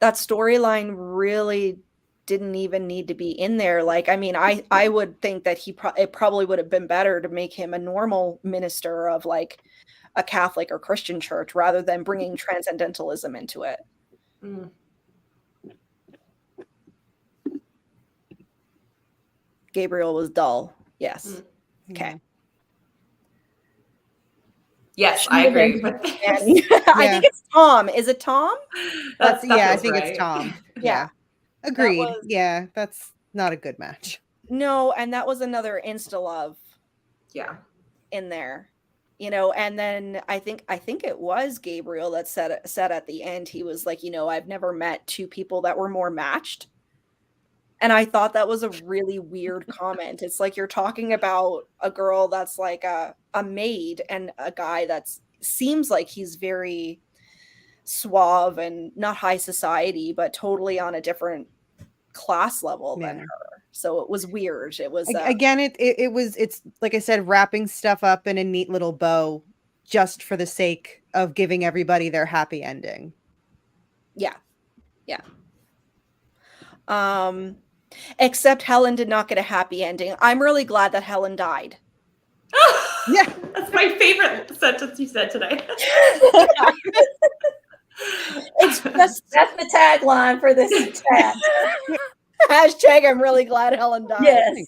that storyline really didn't even need to be in there. Like, I mean, I would think that it probably would have been better to make him a normal minister of like a Catholic or Christian church rather than bringing transcendentalism into it. Mm. Gabriel was dull. Yes. Okay. Yes, I agree. I think it's Tom. Is it Tom? I think right. It's Tom. Yeah. Agreed. That's not a good match. No, and that was another insta love. Yeah. In there. And then I think it was Gabriel that said at the end, he was like, I've never met two people that were more matched. And I thought that was a really weird comment. It's like you're talking about a girl that's like a maid and a guy that seems like he's very suave and not high society, but totally on a different class level than her. So it was weird. It was again, it's like I said, wrapping stuff up in a neat little bow just for the sake of giving everybody their happy ending. Yeah. Except Helen did not get a happy ending. I'm really glad that Helen died. Yeah. That's my favorite sentence you said today. It's just that's the tagline for this chat. Hashtag I'm really glad Helen died. Yes.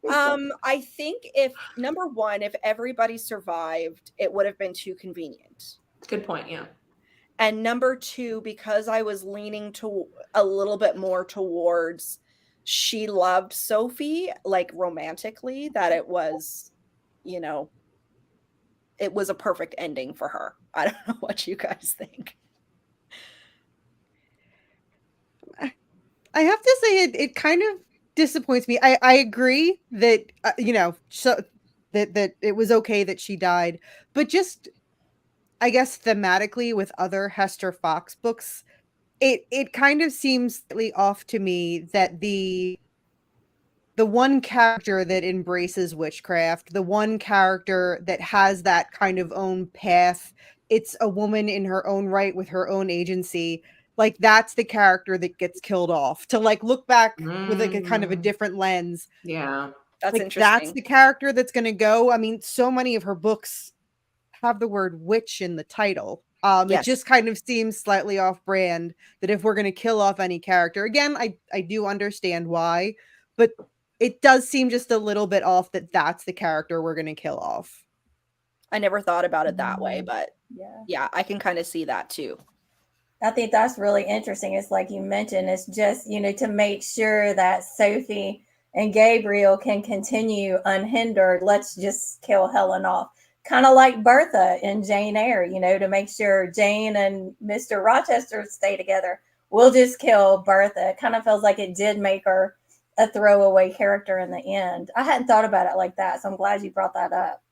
I think if number one, if everybody survived, it would have been too convenient. Good point. Yeah. And number two, because I was leaning to a little bit more towards she loved Sophie, like romantically, that it was, you know, it was a perfect ending for her. I don't know what you guys think. I have to say it kind of disappoints me. I agree that so that it was okay that she died, but just I guess thematically with other Hester Fox books, it kind of seems slightly off to me that the one character that embraces witchcraft, the one character that has that kind of own path, it's a woman in her own right with her own agency. Like that's the character that gets killed off. To like look back with like a kind of a different lens. Yeah. That's like interesting. That's the character that's going to go. I mean, so many of her books have the word witch in the title. Yes. It just kind of seems slightly off brand that if we're going to kill off any character, again, I do understand why, but it does seem just a little bit off that that's the character we're going to kill off. I never thought about it that way, but yeah, I can kind of see that too. I think that's really interesting. It's like you mentioned, it's just, to make sure that Sophie and Gabriel can continue unhindered. Let's just kill Helen off. Kind of like Bertha in Jane Eyre, to make sure Jane and Mr. Rochester stay together. We'll just kill Bertha. It kind of feels like it did make her a throwaway character in the end. I hadn't thought about it like that, so I'm glad you brought that up.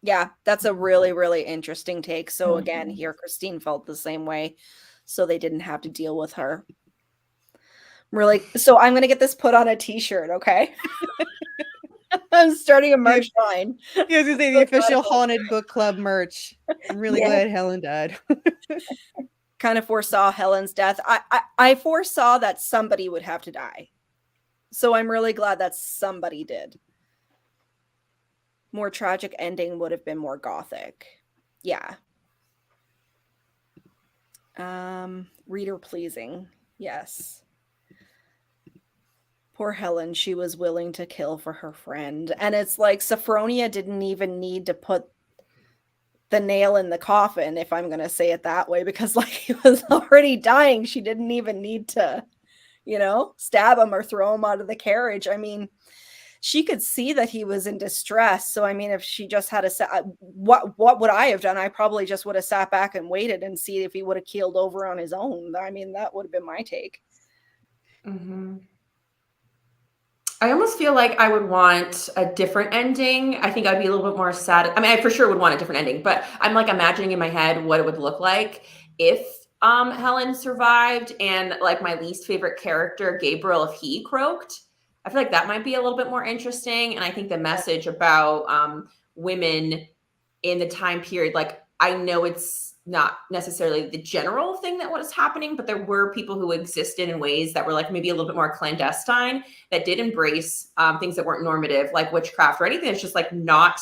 Yeah, that's a really, really interesting take. So again, here Christine felt the same way, so they didn't have to deal with her. Really, so I'm gonna get this put on a t-shirt, okay? I'm starting a merch line. I was gonna say the official Haunted Book Club merch. I'm really glad Helen died. Kind of foresaw Helen's death. I foresaw that somebody would have to die. So I'm really glad that somebody did. More tragic ending would have been more gothic. Yeah. Reader pleasing. Yes. Poor Helen, she was willing to kill for her friend. And it's like Sophronia didn't even need to put the nail in the coffin, if I'm going to say it that way, because like he was already dying. She didn't even need to, stab him or throw him out of the carriage. I mean, she could see that he was in distress. So, I mean, if she just had what would I have done? I probably just would have sat back and waited and see if he would have keeled over on his own. I mean, that would have been my take. Mm-hmm. I almost feel like I would want a different ending. I think I'd be a little bit more sad. I mean, I for sure would want a different ending, but I'm like imagining in my head what it would look like if Helen survived and like my least favorite character, Gabriel, if he croaked. I feel like that might be a little bit more interesting. And I think the message about women in the time period, like I know it's not necessarily the general thing that was happening, but there were people who existed in ways that were like maybe a little bit more clandestine that did embrace things that weren't normative, like witchcraft or anything that's just like not,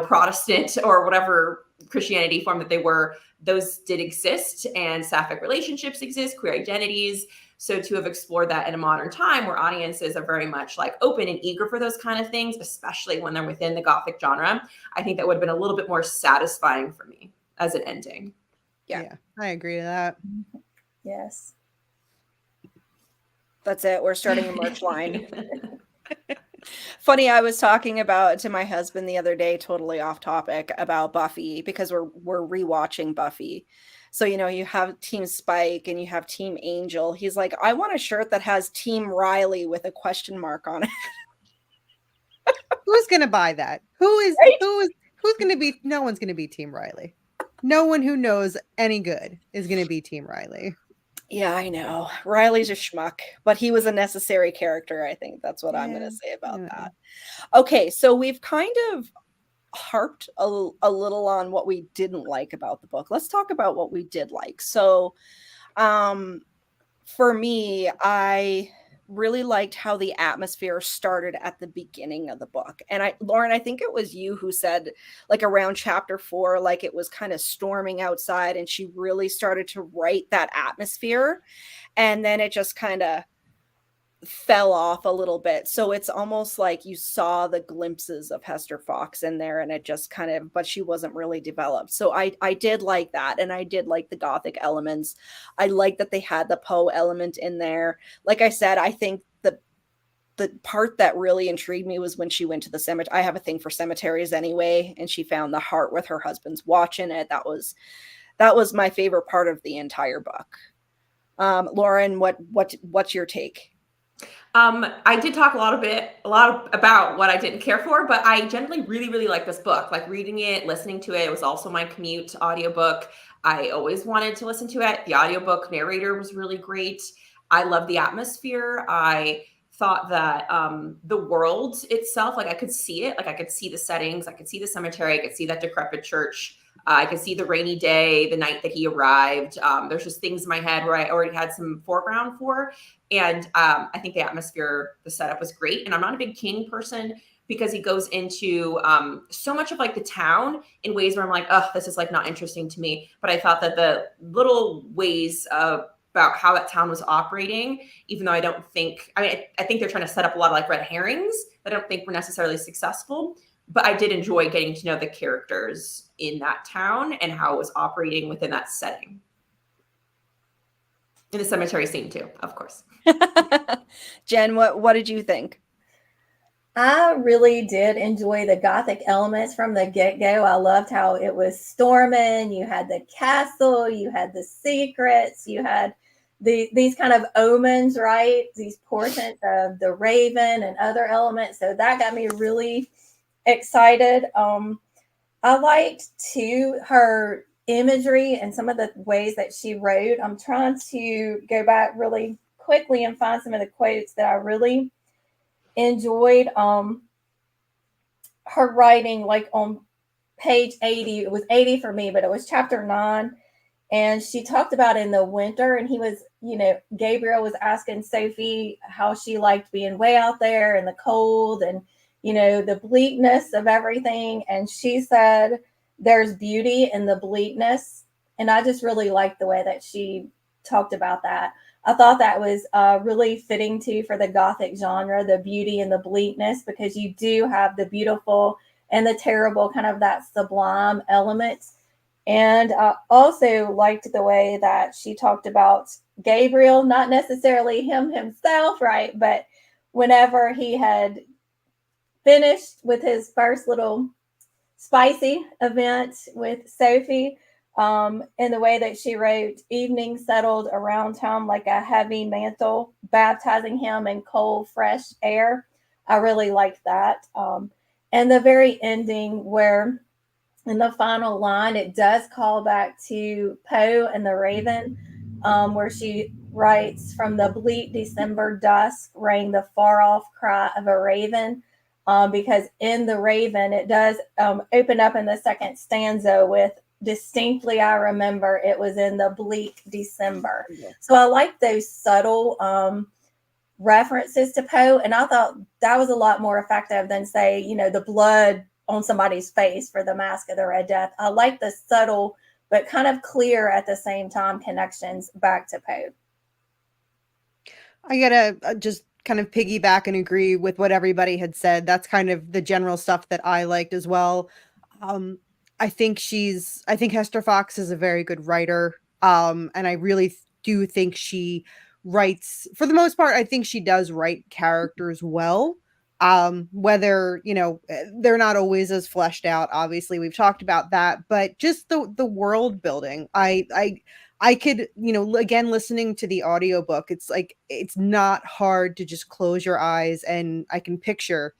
Protestant or whatever Christianity form that they were. Those did exist, and sapphic relationships exist, queer identities. So to have explored that in a modern time where audiences are very much like open and eager for those kind of things, especially when they're within the Gothic genre, I think that would have been a little bit more satisfying for me as an ending. Yeah, I agree with that. Yes. That's it. We're starting a merch line. Funny, I was talking to my husband the other day, totally off topic, about Buffy, because we're rewatching Buffy. So, you have Team Spike and you have Team Angel. He's like, I want a shirt that has Team Riley with a question mark on it. Who's going to buy that? Who's going to be? No one's going to be Team Riley. No one who knows any good is going to be Team Riley. Yeah, I know. Riley's a schmuck, but he was a necessary character. I think that's what I'm going to say about that. Okay, so we've kind of harped a little on what we didn't like about the book. Let's talk about what we did like. So, for me, I really liked how the atmosphere started at the beginning of the book. And Lauren, I think it was you who said, like, around chapter 4, like, it was kind of storming outside and she really started to write that atmosphere. And then it just kind of fell off a little bit. So it's almost like you saw the glimpses of Hester Fox in there, and it just kind of, but she wasn't really developed. So I did like that, and I did like the Gothic elements. I like that they had the Poe element in there. Like I said, I think the part that really intrigued me was when she went to the cemetery. I have a thing for cemeteries anyway, and she found the heart with her husband's watch in it. That was my favorite part of the entire book. Lauren, what's your take? I did talk a lot about what I didn't care for, but I generally really, really like this book. Like reading it, listening to it. It was also my commute audiobook. I always wanted to listen to it. The audiobook narrator was really great. I love the atmosphere. I thought that the world itself, like I could see it, like I could see the settings, I could see the cemetery, I could see that decrepit church. I could see the rainy day, the night that he arrived. There's just things in my head where I already had some foreground for. And I think the atmosphere, the setup was great. And I'm not a big King person because he goes into so much of like the town in ways where I'm like, oh, this is like not interesting to me. But I thought that the little ways about how that town was operating, even though I think they're trying to set up a lot of like red herrings that I don't think were necessarily successful. But I did enjoy getting to know the characters in that town and how it was operating within that setting. In the cemetery scene too, of course. Jen, what did you think? I really did enjoy the Gothic elements from the get-go. I loved how it was storming. You had the castle, you had the secrets, you had these kind of omens, right? These portents of the raven and other elements. So that got me really excited. I liked too her imagery and some of the ways that she wrote. I'm trying to go back really quickly and find some of the quotes that I really enjoyed. Her writing, like on page 80, it was 80 for me, but it was chapter 9. And she talked about in the winter, and he was, Gabriel was asking Sophie how she liked being way out there in the cold and the bleakness of everything. And she said, there's beauty in the bleakness. And I just really liked the way that she talked about that. I thought that was really fitting too for the Gothic genre, the beauty and the bleakness, because you do have the beautiful and the terrible, kind of that sublime element. And I also liked the way that she talked about Gabriel, not necessarily him himself, right? But whenever he had finished with his first little spicy event with Sophie, in the way that she wrote, evening settled around town like a heavy mantle, baptizing him in cold, fresh air. I really liked that. And the very ending, where in the final line, it does call back to Poe and the Raven, where she writes, from the bleak December dusk rang the far off cry of a raven. Because in the Raven, it does open up in the second stanza with, distinctly I remember it was in the bleak December. So I like those subtle references to Poe, and I thought that was a lot more effective than, say, the blood on somebody's face for the Mask of the Red Death. I like the subtle but kind of clear at the same time connections back to Poe. I gotta just kind of piggyback and agree with what everybody had said. That's kind of the general stuff that I liked as well. I think Hester Fox is a very good writer. And I really do think she writes, for the most part, I think she does write characters well. Whether, they're not always as fleshed out. Obviously, we've talked about that, but just the world building. I could, again, listening to the audiobook, it's like, it's not hard to just close your eyes and I can picture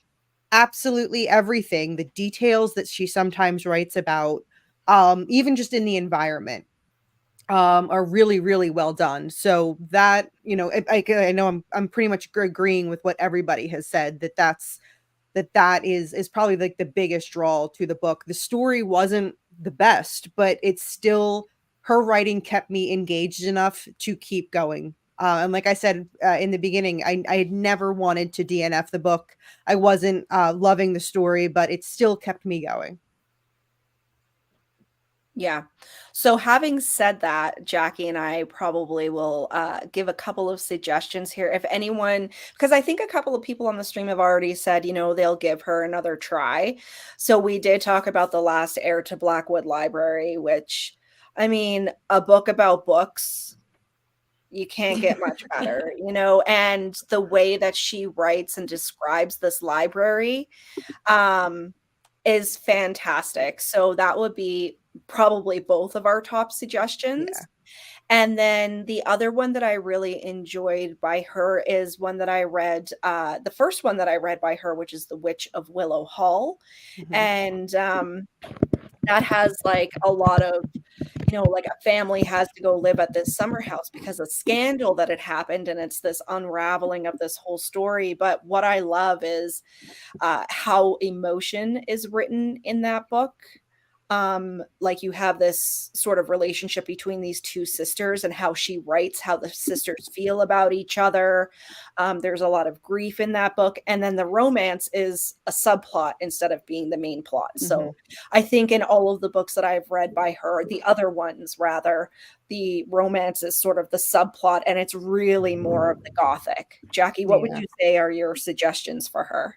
absolutely everything, the details that she sometimes writes about, even just in the environment, are really, really well done. So that, I know I'm pretty much agreeing with what everybody has said, that's that is probably like the biggest draw to the book. The story wasn't the best, but it's still, her writing kept me engaged enough to keep going. And like I said in the beginning, I had never wanted to DNF the book. I wasn't loving the story, but it still kept me going. Yeah. So having said that, Jacki and I probably will give a couple of suggestions here. If anyone, because I think a couple of people on the stream have already said, they'll give her another try. So we did talk about The Last Heir to Blackwood Library, which, I mean, a book about books, you can't get much better, and the way that she writes and describes this library is fantastic. So that would be probably both of our top suggestions. Yeah. And then the other one that I really enjoyed by her is one that I read, the first one that I read by her, which is The Witch of Willow Hall. And that has like a lot of, like a family has to go live at this summer house because of scandal that had happened. And it's this unraveling of this whole story. But what I love is how emotion is written in that book. Like you have this sort of relationship between these two sisters and how she writes how the sisters feel about each other. There's a lot of grief in that book. And then the romance is a subplot instead of being the main plot. So I think in all of the books that I've read by her, the other ones rather, the romance is sort of the subplot and it's really more of the gothic. Jacki, what would you say are your suggestions for her?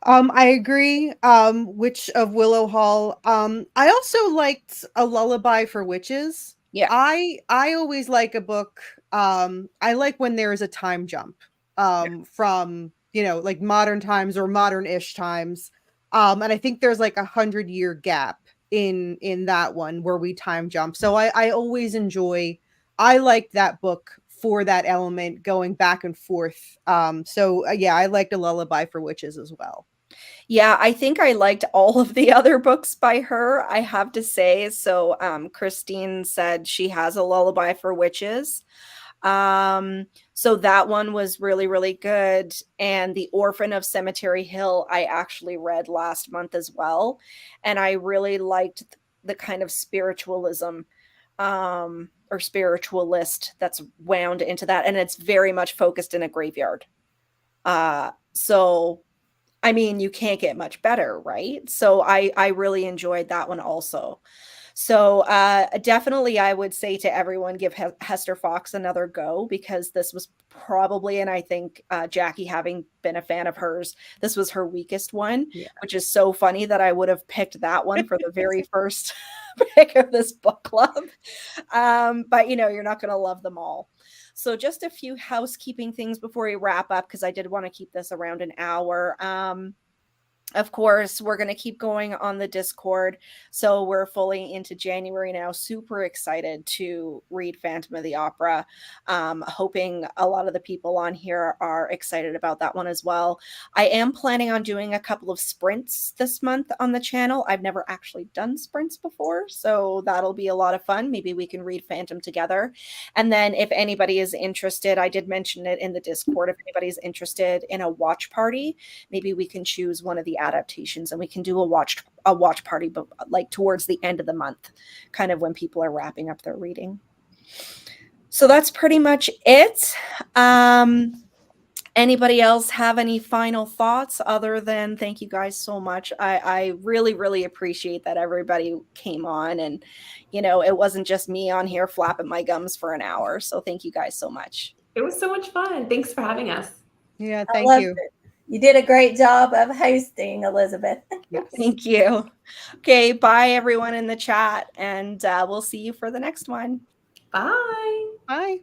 I agree. Witch of Willow Hall. I also liked A Lullaby for Witches. Yeah. I always like a book. I like when there is a time jump from, like modern times or modern-ish times. And I think there's like 100-year gap in that one where we time jump. So I always enjoy, I like that book for that element going back and forth. Yeah, I liked A Lullaby for Witches as well. Yeah, I think I liked all of the other books by her, I have to say. So Christine said she has A Lullaby for Witches. So that one was really, really good. And The Orphan of Cemetery Hill, I actually read last month as well. And I really liked the kind of spiritualism or spiritualist that's wound into that. And it's very much focused in a graveyard. So I mean, you can't get much better, right? So I really enjoyed that one also. So definitely I would say to everyone, give Hester Fox another go because this was probably, and I think Jacki, having been a fan of hers, this was her weakest one, which is so funny that I would have picked that one for the very first pick of this book club. But you're not going to love them all. So just a few housekeeping things before we wrap up, because I did want to keep this around an hour. Of course, we're going to keep going on the Discord. So we're fully into January now. Super excited to read Phantom of the Opera. Hoping a lot of the people on here are excited about that one as well. I am planning on doing a couple of sprints this month on the channel. I've never actually done sprints before, so that'll be a lot of fun. Maybe we can read Phantom together. And then if anybody is interested, I did mention it in the Discord, if anybody's interested in a watch party, maybe we can choose one of the adaptations and we can do a watch party, but like towards the end of the month, kind of when people are wrapping up their reading. So that's pretty much it. Anybody else have any final thoughts other than thank you guys so much? I really, really appreciate that everybody came on and, it wasn't just me on here flapping my gums for an hour. So thank you guys so much. It was so much fun. Thanks for having us. Yeah, thank you. You did a great job of hosting, Elizabeth. Yes. Thank you. Okay, bye everyone in the chat, and we'll see you for the next one. Bye. Bye.